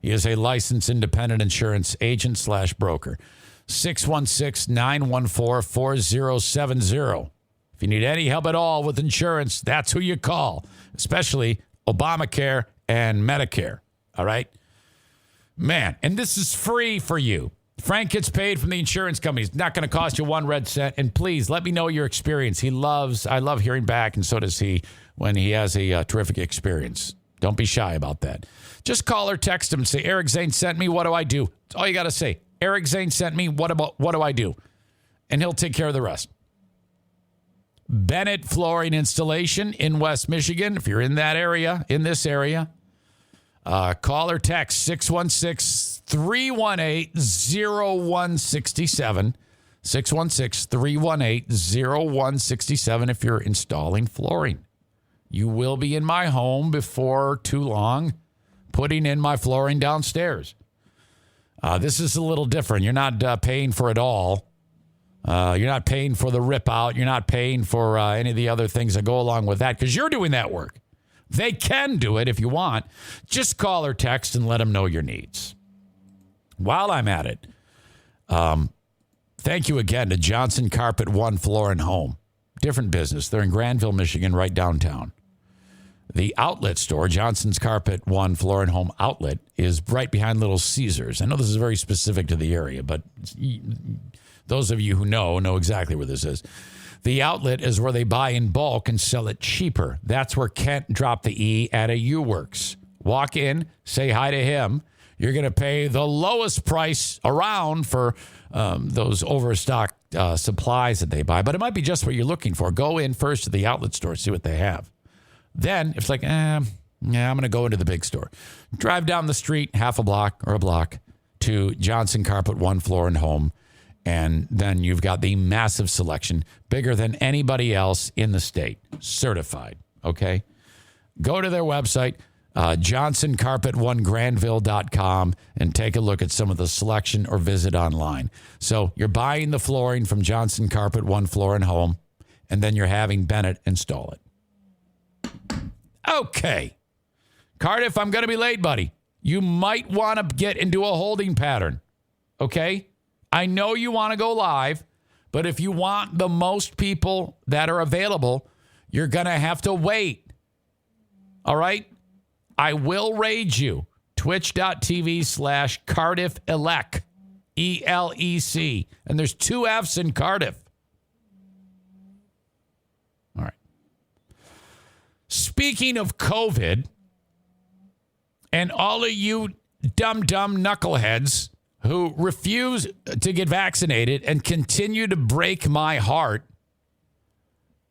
He is a licensed independent insurance agent / broker. 616-914-4070. If you need any help at all with insurance, that's who you call, especially Obamacare and Medicare. All right? Man, and this is free for you. Frank gets paid from the insurance company. It's not going to cost you 1 red cent. And please let me know your experience. I love hearing back, and so does he when he has a terrific experience. Don't be shy about that. Just call or text him and say, Eric Zane sent me. What do I do? That's all you got to say. Eric Zane sent me. What do I do? And he'll take care of the rest. Bennett Flooring Installation in West Michigan. If you're in that area, in this area, call or text 616-318-0167. 616-318-0167 if you're installing flooring. You will be in my home before too long putting in my flooring downstairs. This is a little different. You're not paying for it all. You're not paying for the rip out. You're not paying for any of the other things that go along with that because you're doing that work. They can do it if you want. Just call or text and let them know your needs. While I'm at it, thank you again to Johnson Carpet One Floor and Home. Different business. They're in Granville, Michigan, right downtown. The outlet store, Johnson's Carpet One Floor and Home Outlet, is right behind Little Caesars. I know this is very specific to the area, but those of you who know exactly where this is. The outlet is where they buy in bulk and sell it cheaper. That's where Kent dropped the E at a U-Works. Walk in, say hi to him. You're going to pay the lowest price around for those overstocked supplies that they buy. But it might be just what you're looking for. Go in first to the outlet store, see what they have. Then it's like, I'm going to go into the big store. Drive down the street, half a block or a block to Johnson Carpet One Floor and Home. And then you've got the massive selection, bigger than anybody else in the state, certified, okay? Go to their website, johnsoncarpet1granville.com, and take a look at some of the selection or visit online. So you're buying the flooring from Johnson Carpet One Floor and Home, and then you're having Bennett install it. Okay. Cardiff, I'm going to be late, buddy. You might want to get into a holding pattern, okay? I know you want to go live, but if you want the most people that are available, you're going to have to wait. All right? I will raid you. Twitch.tv/CardiffElec. ELEC. And there's 2 F's in Cardiff. All right. Speaking of COVID, and all of you dumb knuckleheads who refuse to get vaccinated and continue to break my heart.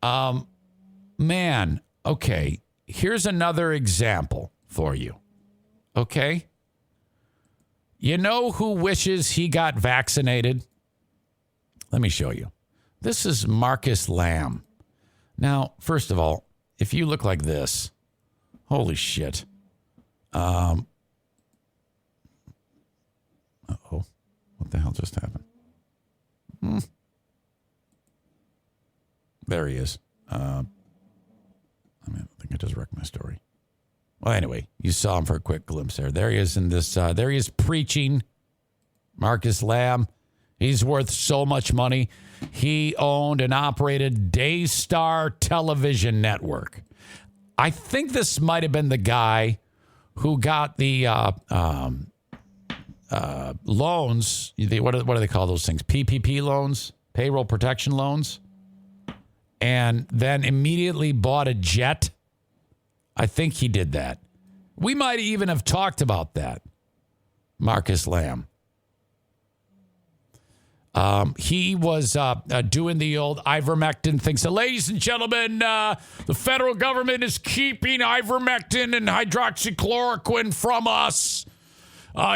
Man, okay, here's another example for you, okay? You know who wishes he got vaccinated? Let me show you. This is Marcus Lamb. Now, first of all, if you look like this, holy shit. Uh-oh. What the hell just happened? There he is. I think I just wrecked my story. Well, anyway, you saw him for a quick glimpse there. There he is in this. There he is preaching. Marcus Lamb. He's worth so much money. He owned and operated Daystar Television Network. I think this might have been the guy who got the loans. What do they call those things? PPP loans, payroll protection loans, and then immediately bought a jet. I think he did that. We might even have talked about that. Marcus Lamb. He was doing the old ivermectin thing. So, ladies and gentlemen, the federal government is keeping ivermectin and hydroxychloroquine from us.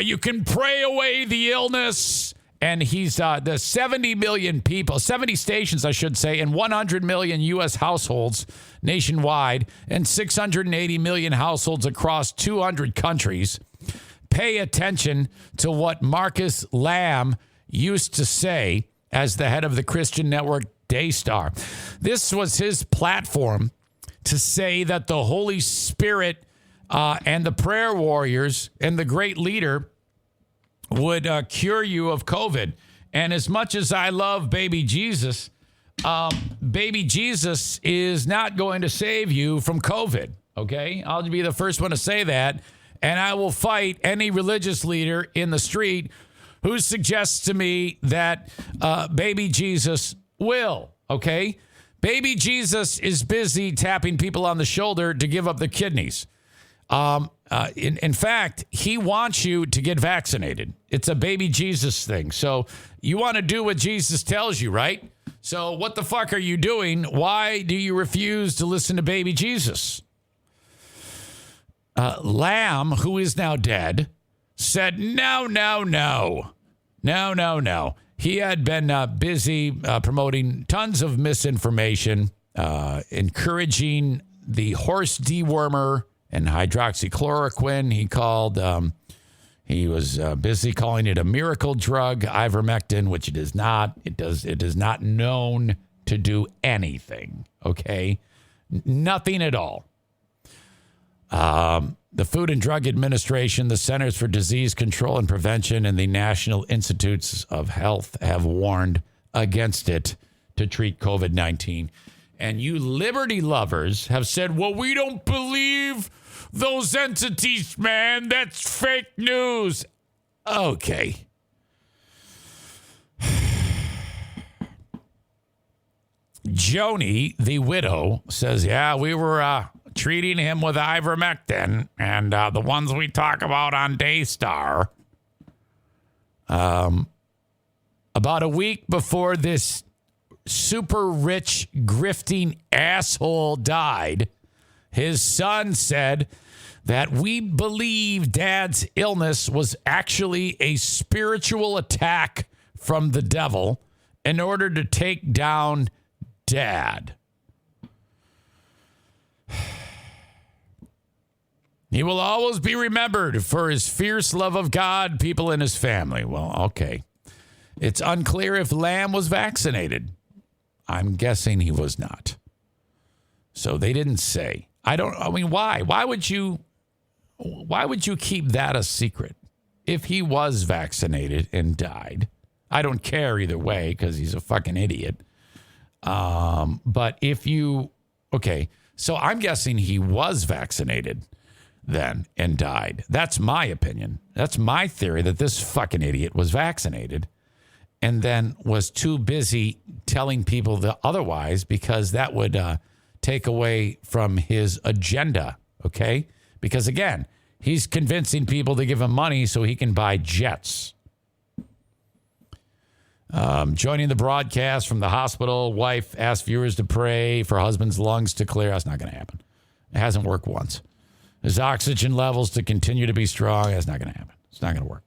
You can pray away the illness. And he's the 70 million people, 70 stations, I should say, and 100 million U.S. households nationwide, and 680 million households across 200 countries. Pay attention to what Marcus Lamb used to say as the head of the Christian network Daystar. This was his platform to say that the Holy Spirit and the prayer warriors and the great leader would cure you of COVID. And as much as I love baby Jesus, baby Jesus is not going to save you from COVID, okay? I'll be the first one to say that, and I will fight any religious leader in the street who suggests to me that baby Jesus will, okay? Baby Jesus is busy tapping people on the shoulder to give up their kidneys. In fact, he wants you to get vaccinated. It's a baby Jesus thing. So you want to do what Jesus tells you, right? So what the fuck are you doing? Why do you refuse to listen to baby Jesus? Lamb, who is now dead, said, no. He had been busy promoting tons of misinformation, encouraging the horse dewormer and hydroxychloroquine. He was busy calling it a miracle drug, ivermectin, which it is not. It is not known to do anything. Okay, nothing at all. The Food and Drug Administration, the Centers for Disease Control and Prevention, and the National Institutes of Health have warned against it to treat COVID-19. And you liberty lovers have said, well, we don't believe those entities, man. That's fake news. Okay. Joni, the widow, says, yeah, we were treating him with ivermectin and the ones we talk about on Daystar. About a week before this super rich, grifting asshole died, his son said that we believe Dad's illness was actually a spiritual attack from the devil in order to take down Dad. He will always be remembered for his fierce love of God, people, in his family. Well, okay. It's unclear if Lamb was vaccinated. I'm guessing he was not. So they didn't say. Why? Why would you keep that a secret? If he was vaccinated and died, I don't care either way because he's a fucking idiot. But so I'm guessing he was vaccinated then and died. That's my opinion. That's my theory, that this fucking idiot was vaccinated and then was too busy telling people the otherwise because that would take away from his agenda, okay? Because, again, he's convincing people to give him money so he can buy jets. Joining the broadcast from the hospital, wife asked viewers to pray for husband's lungs to clear. That's not going to happen. It hasn't worked once. His oxygen levels to continue to be strong. That's not going to happen. It's not going to work.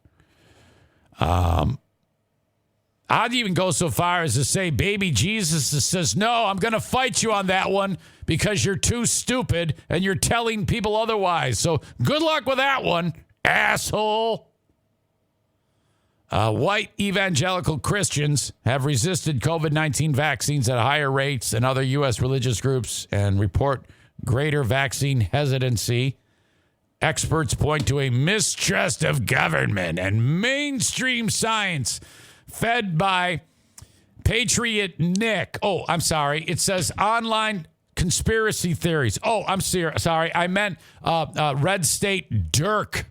I'd even go so far as to say baby Jesus says, no, I'm going to fight you on that one because you're too stupid and you're telling people otherwise. So good luck with that one, asshole. White evangelical Christians have resisted COVID-19 vaccines at higher rates than other U.S. religious groups and report greater vaccine hesitancy. Experts point to a mistrust of government and mainstream science fed by Patriot Nick. Oh, I'm sorry. It says online conspiracy theories. Oh, I'm sorry. I meant Red State Dirk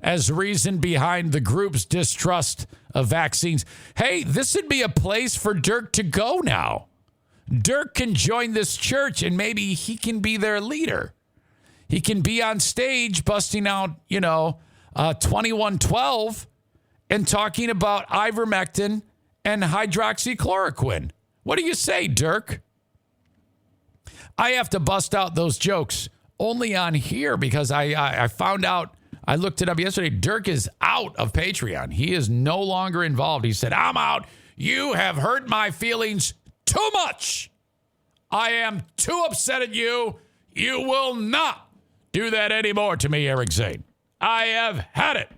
as reason behind the group's distrust of vaccines. Hey, this would be a place for Dirk to go now. Dirk can join this church and maybe he can be their leader. He can be on stage busting out, 2112 and talking about ivermectin and hydroxychloroquine. What do you say, Dirk? I have to bust out those jokes only on here because I found out, I looked it up yesterday. Dirk is out of Patreon. He is no longer involved. He said, I'm out. You have hurt my feelings too much. I am too upset at you. You will not do that anymore to me, Eric Zane. I have had it.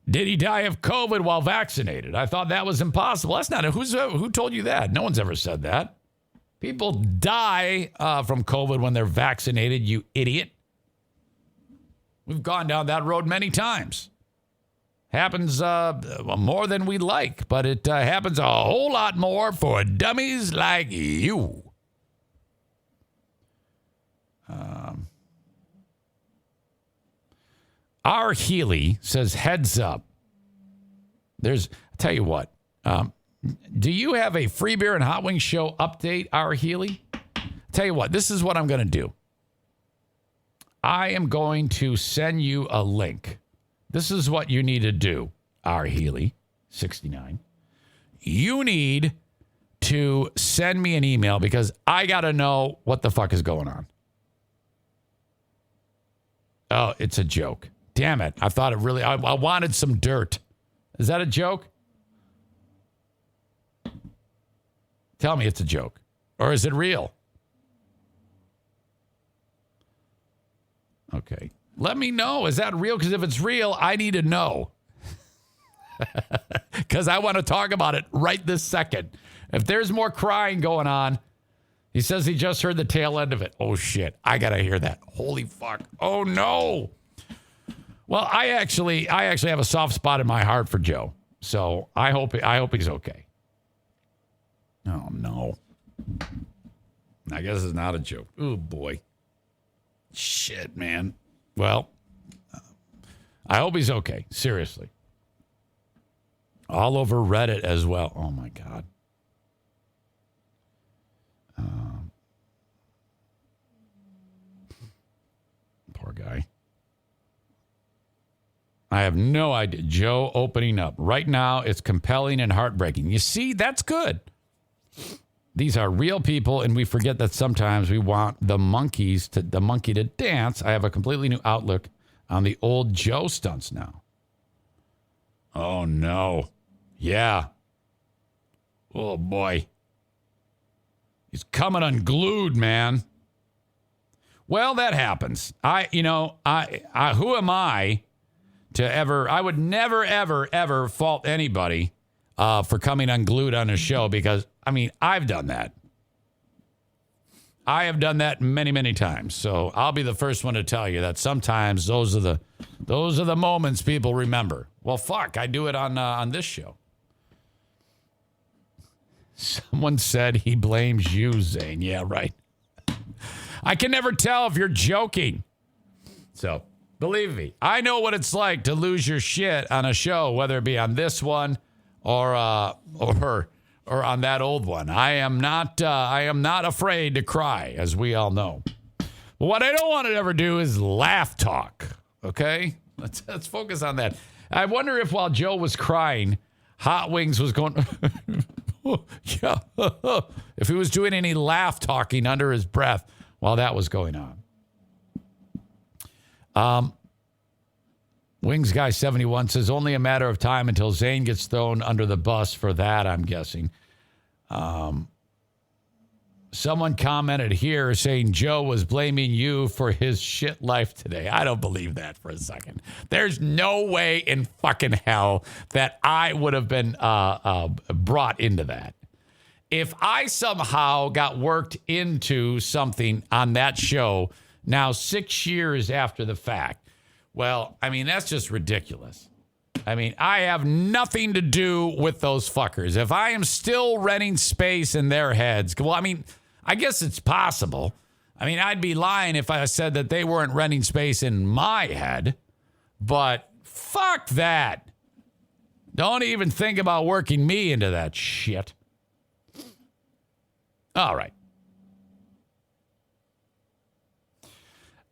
Did he die of COVID while vaccinated? I thought that was impossible. That's not who told you that? No one's ever said that. People die from COVID when they're vaccinated, you idiot. We've gone down that road many times. Happens more than we like, but it happens a whole lot more for dummies like you. R. Healy says, heads up. I'll tell you what. Do you have a Free Beer and Hot Wings show update, R. Healy? I'll tell you what, this is what I'm going to do. I am going to send you a link. This is what you need to do, R. Healy, 69. You need to send me an email because I got to know what the fuck is going on. Oh, it's a joke. Damn it. I thought it really, I wanted some dirt. Is that a joke? Tell me it's a joke. Or is it real? Okay. Let me know. Is that real? Because if it's real, I need to know. Because I want to talk about it right this second. If there's more crying going on, he says he just heard the tail end of it. Oh, shit. I got to hear that. Holy fuck. Oh, no. Well, I actually have a soft spot in my heart for Joe. So I hope he's okay. Oh, no. I guess it's not a joke. Oh, boy. Shit, man. Well, I hope he's okay. Seriously. All over Reddit as well. Oh, my God. Poor guy. I have no idea. Joe opening up. Right now, it's compelling and heartbreaking. You see, that's good. These are real people, and we forget that sometimes we want the monkey to dance. I have a completely new outlook on the old Joe stunts now. Oh, no. Yeah. Oh, boy. He's coming unglued, man. Well, that happens. Who am I to ever, I would never, ever, ever fault anybody for coming unglued on a show because, I've done that. I have done that many, many times. So I'll be the first one to tell you that sometimes those are the moments people remember. Well, fuck, I do it on this show. Someone said he blames you, Zane. Yeah, right. I can never tell if you're joking. So believe me, I know what it's like to lose your shit on a show, whether it be on this one or on that old one. I am not afraid to cry, as we all know. But what I don't want to ever do is laugh talk. Okay, let's focus on that. I wonder if while Joe was crying, Hot Wings was going. Yeah, if he was doing any laugh talking under his breath while that was going on. Wings Guy 71 says only a matter of time until Zane gets thrown under the bus for that, I'm guessing. Someone commented here saying Joe was blaming you for his shit life today. I don't believe that for a second. There's no way in fucking hell that I would have been brought into that. If I somehow got worked into something on that show now 6 years after the fact, well, that's just ridiculous. I have nothing to do with those fuckers. If I am still renting space in their heads, well, I guess it's possible. I'd be lying if I said that they weren't renting space in my head. But fuck that. Don't even think about working me into that shit. All right.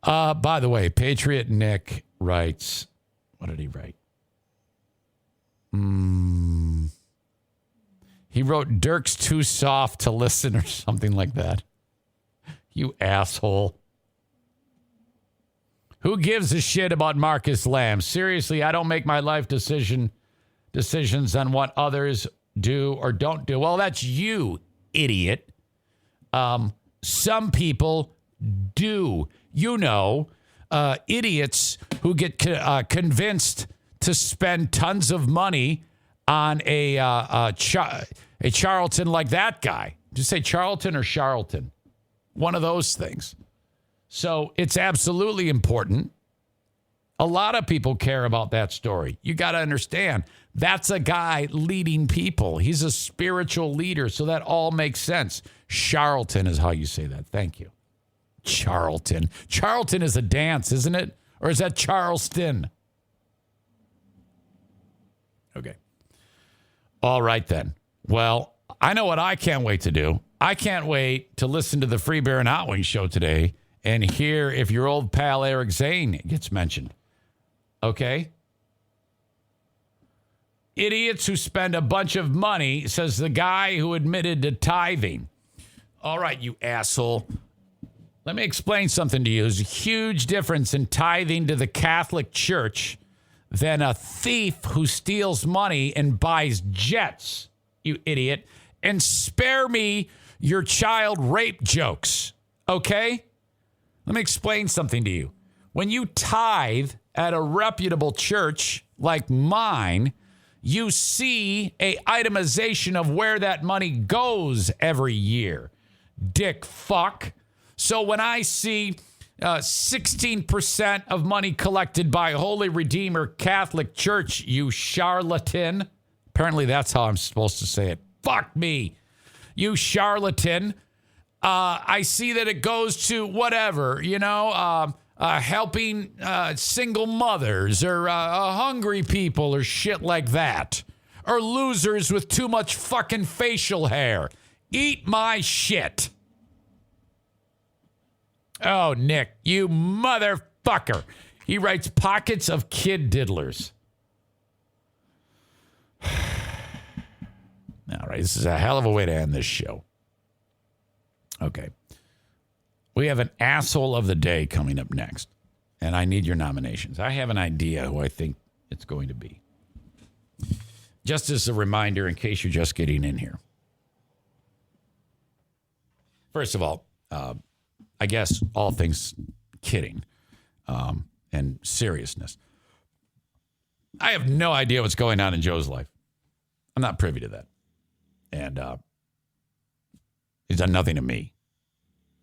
By the way, Patriot Nick writes, what did he write? He wrote, Dirk's too soft to listen or something like that. You asshole. Who gives a shit about Marcus Lamb? Seriously, I don't make my life decisions on what others do or don't do. Well, that's you, idiot. Some people do. Idiots who get convinced to spend tons of money on a charlatan like that guy. Did you say charlatan or charlatan? One of those things. So it's absolutely important A lot of people care about that story. You got to understand, that's a guy leading people. He's a spiritual leader, so that all makes sense. Charlton is how you say that. Thank you. Charlton. Charlton is a dance, isn't it? Or is that Charleston? Okay. All right, then. Well, I know what I can't wait to do. I can't wait to listen to the Free Beer and Hot Wings show today and hear if your old pal Eric Zane gets mentioned. Okay? Idiots who spend a bunch of money, says the guy who admitted to tithing. All right, you asshole. Let me explain something to you. There's a huge difference in tithing to the Catholic Church than a thief who steals money and buys jets, you idiot. And spare me your child rape jokes, okay? Let me explain something to you. When you tithe at a reputable church like mine, you see a itemization of where that money goes every year. Dick fuck. So when I see 16% of money collected by Holy Redeemer Catholic Church, you charlatan. Apparently that's how I'm supposed to say it. Fuck me, you charlatan. I see that it goes to whatever, helping single mothers or hungry people or shit like that. Or losers with too much fucking facial hair. Eat my shit. Oh, Nick, you motherfucker. He writes pockets of kid diddlers. All right, this is a hell of a way to end this show. Okay. We have an asshole of the day coming up next, and I need your nominations. I have an idea who I think it's going to be. Just as a reminder, in case you're just getting in here. First of all, I guess all things kidding and seriousness. I have no idea what's going on in Joe's life. I'm not privy to that. And he's done nothing to me.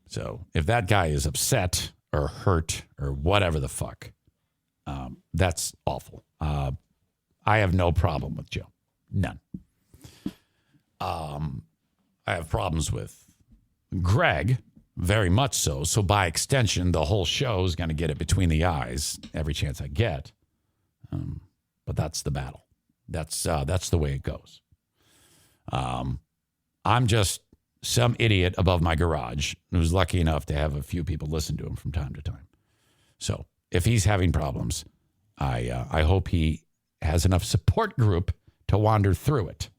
So if that guy is upset or hurt or whatever the fuck, that's awful. I have no problem with Joe. None. I have problems with Greg, very much so. So by extension, the whole show is going to get it between the eyes every chance I get. But that's the battle. That's the way it goes. I'm just some idiot above my garage who's lucky enough to have a few people listen to him from time to time. So if he's having problems, I hope he has enough support group to wander through it.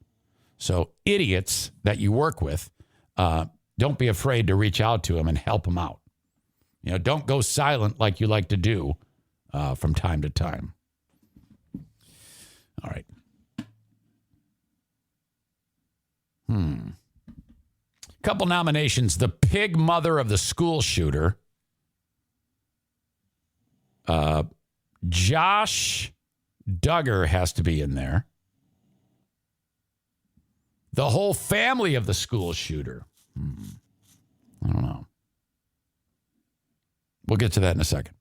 So idiots that you work with, don't be afraid to reach out to him and help him out. Don't go silent like you like to do from time to time. All right. Couple nominations. The pig mother of the school shooter. Josh Duggar has to be in there. The whole family of the school shooter. I don't know. We'll get to that in a second.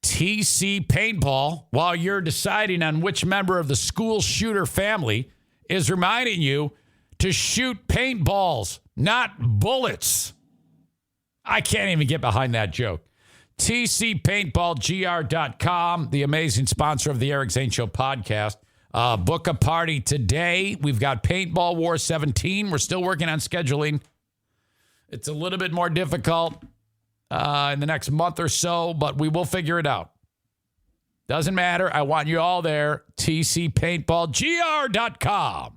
TC Paintball, while you're deciding on which member of the school shooter family, is reminding you to shoot paintballs, not bullets. I can't even get behind that joke. TCPaintballGR.com, the amazing sponsor of the Eric Zane Show podcast. Book a party today. We've got Paintball War 17. We're still working on scheduling. It's a little bit more difficult in the next month or so, but we will figure it out. Doesn't matter. I want you all there. TCPaintballGR.com.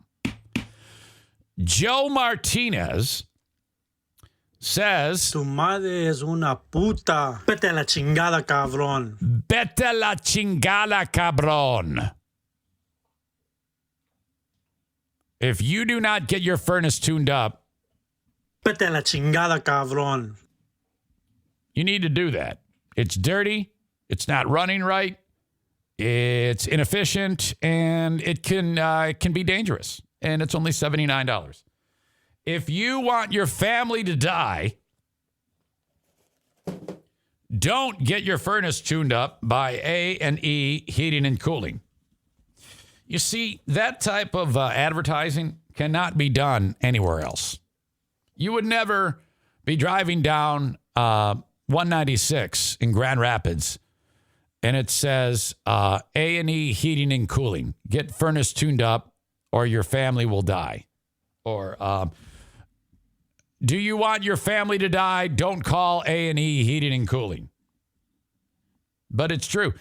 Joe Martinez says, Tu madre es una puta. Vete la chingada, cabrón. Vete la chingada, cabrón. If you do not get your furnace tuned up, vete la chingada, cabrón. You need to do that. It's dirty. It's not running right. It's inefficient, and it can be dangerous. And it's only $79. If you want your family to die, Don't get your furnace tuned up by A&E Heating and Cooling. You see, that type of advertising cannot be done anywhere else. You would never be driving down 196 in Grand Rapids, and it says A&E Heating and Cooling. Get furnace tuned up, or your family will die. Or do you want your family to die? Don't call A&E Heating and Cooling. But it's true.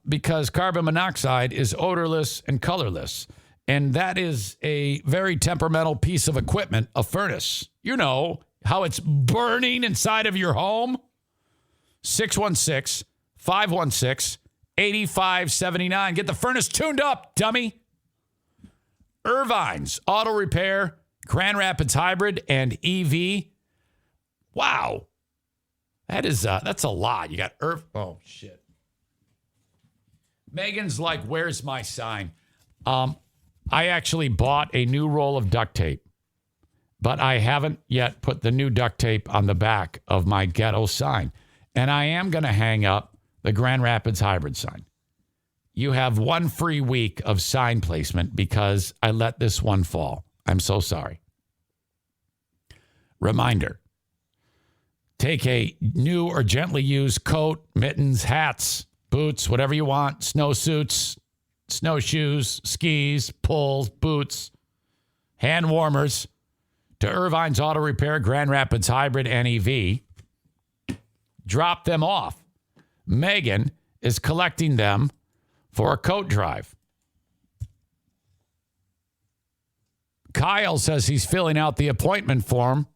Because carbon monoxide is odorless and colorless. And that is a very temperamental piece of equipment, a furnace. You know how it's burning inside of your home? 616-516-8579. Get the furnace tuned up, dummy. Ervine's Auto Repair, Grand Rapids Hybrid, and EV. Wow. That's a lot. You got oh, shit. Megan's like, where's my sign? I actually bought a new roll of duct tape, but I haven't yet put the new duct tape on the back of my ghetto sign. And I am going to hang up the Grand Rapids Hybrid sign. You have one free week of sign placement because I let this one fall. I'm so sorry. Reminder. Take a new or gently used coat, mittens, hats, boots, whatever you want, snowsuits, snowshoes, skis, poles, boots, hand warmers to Ervine's Auto Repair, Grand Rapids Hybrid, and EV. Drop them off. Megan is collecting them for a coat drive. Kyle says he's filling out the appointment form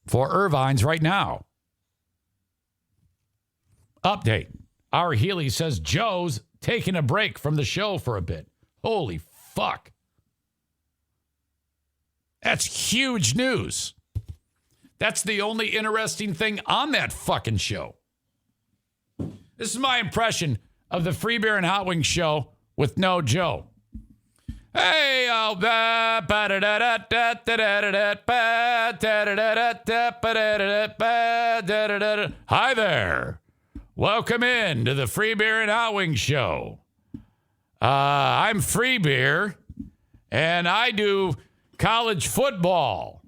for Ervine's right now. Update. Our Healy says Joe's taking a break from the show for a bit. Holy fuck. That's huge news. That's the only interesting thing on that fucking show. This is my impression of the Free Beer and Hot Wings show with no Joe. Hey, hi there. Welcome in to the Free Beer and Hot Wings show. I'm Free Beer, and I do college football.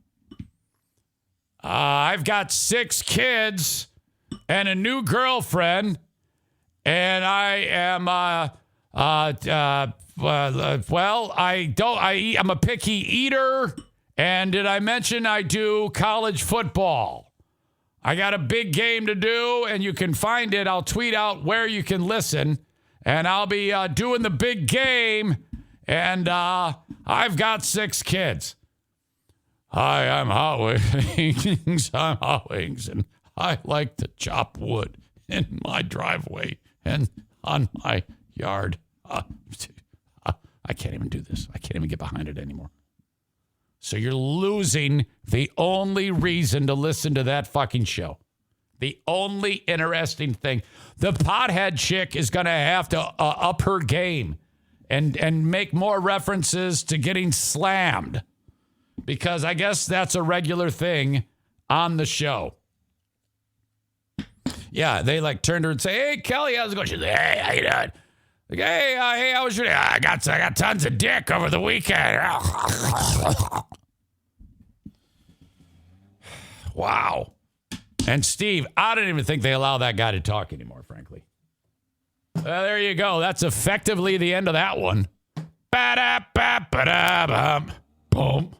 I've got 6 kids and a new girlfriend, and I am, I'm a picky eater, and did I mention I do college football? I got a big game to do, and you can find it. I'll tweet out where you can listen, and I'll be doing the big game, and I've got 6 kids. Hi, I'm Hot Wings. I'm Hot Wings, and I like to chop wood in my driveway and on my yard. I can't even do this. I can't even get behind it anymore. So you're losing the only reason to listen to that fucking show. The only interesting thing. The pothead chick is going to have to up her game and make more references to getting slammed. Because I guess that's a regular thing on the show. Yeah, they like turned her and say, "Hey, Kelly, how's it going?" She's like, "Hey, how you doing?" Like, hey, how was your day? I got tons of dick over the weekend. Wow. And Steve, I don't even think they allow that guy to talk anymore, frankly. Well, there you go. That's effectively the end of that one. Ba-da-ba-ba-da-bum. Boom.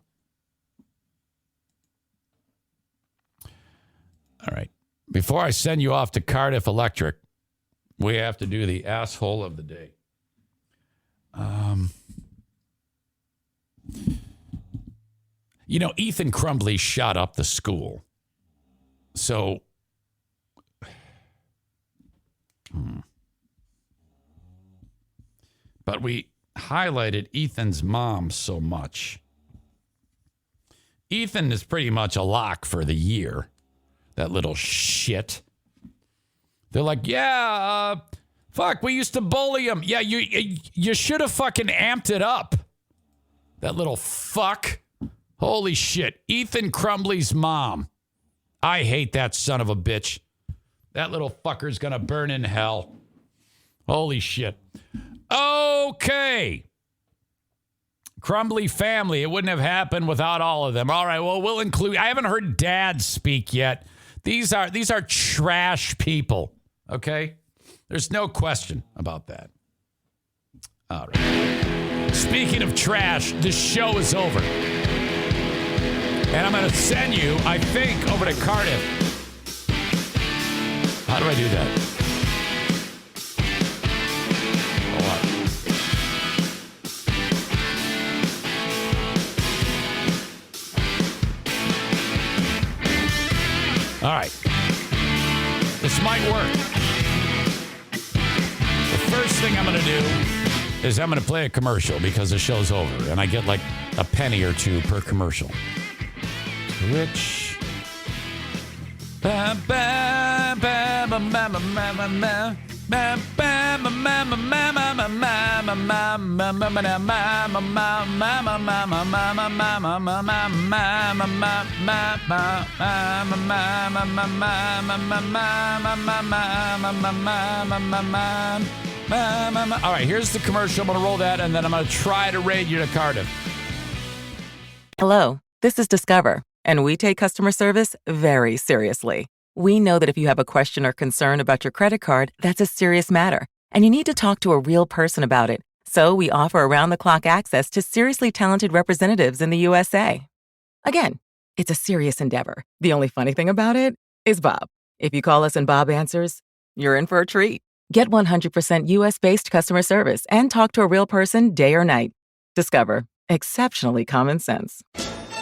All right. Before I send you off to Cardiff Electric, we have to do the asshole of the day. Ethan Crumbly shot up the school. So, but we highlighted Ethan's mom so much. Ethan is pretty much a lock for the year. That little shit. They're like, yeah, fuck, we used to bully him. Yeah, you should have fucking amped it up. That little fuck. Holy shit. Ethan Crumbly's mom. I hate that son of a bitch. That little fucker's going to burn in hell. Holy shit. Okay. Crumbly family. It wouldn't have happened without all of them. All right, well, we'll include... I haven't heard Dad speak yet. These are trash people, okay? There's no question about that. All right. Speaking of trash, this show is over. And I'm going to send you, I think, over to Cardiff. How do I do that? All right. This might work. The first thing I'm going to do is I'm going to play a commercial because the show's over, and I get like a penny or two per commercial. Rich. All right, here's the commercial. I'm going to roll that, and then I'm going to try to raid you to Cardiff. Hello, this is Discover, and we take customer service very seriously. We know that if you have a question or concern about your credit card, that's a serious matter, and you need to talk to a real person about it. So we offer around-the-clock access to seriously talented representatives in the USA. Again, it's a serious endeavor. The only funny thing about it is Bob. If you call us and Bob answers, you're in for a treat. Get 100% US-based customer service and talk to a real person day or night. Discover. Exceptionally common sense.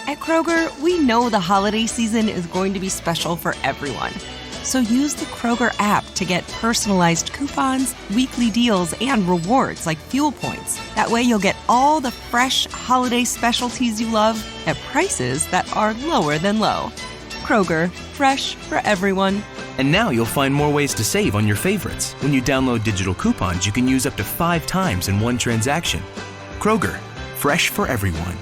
At Kroger, we know the holiday season is going to be special for everyone. So use the Kroger app to get personalized coupons, weekly deals, and rewards like fuel points. That way you'll get all the fresh holiday specialties you love at prices that are lower than low. Kroger, fresh for everyone. And now you'll find more ways to save on your favorites. When you download digital coupons, you can use up to 5 times in one transaction. Kroger, fresh for everyone.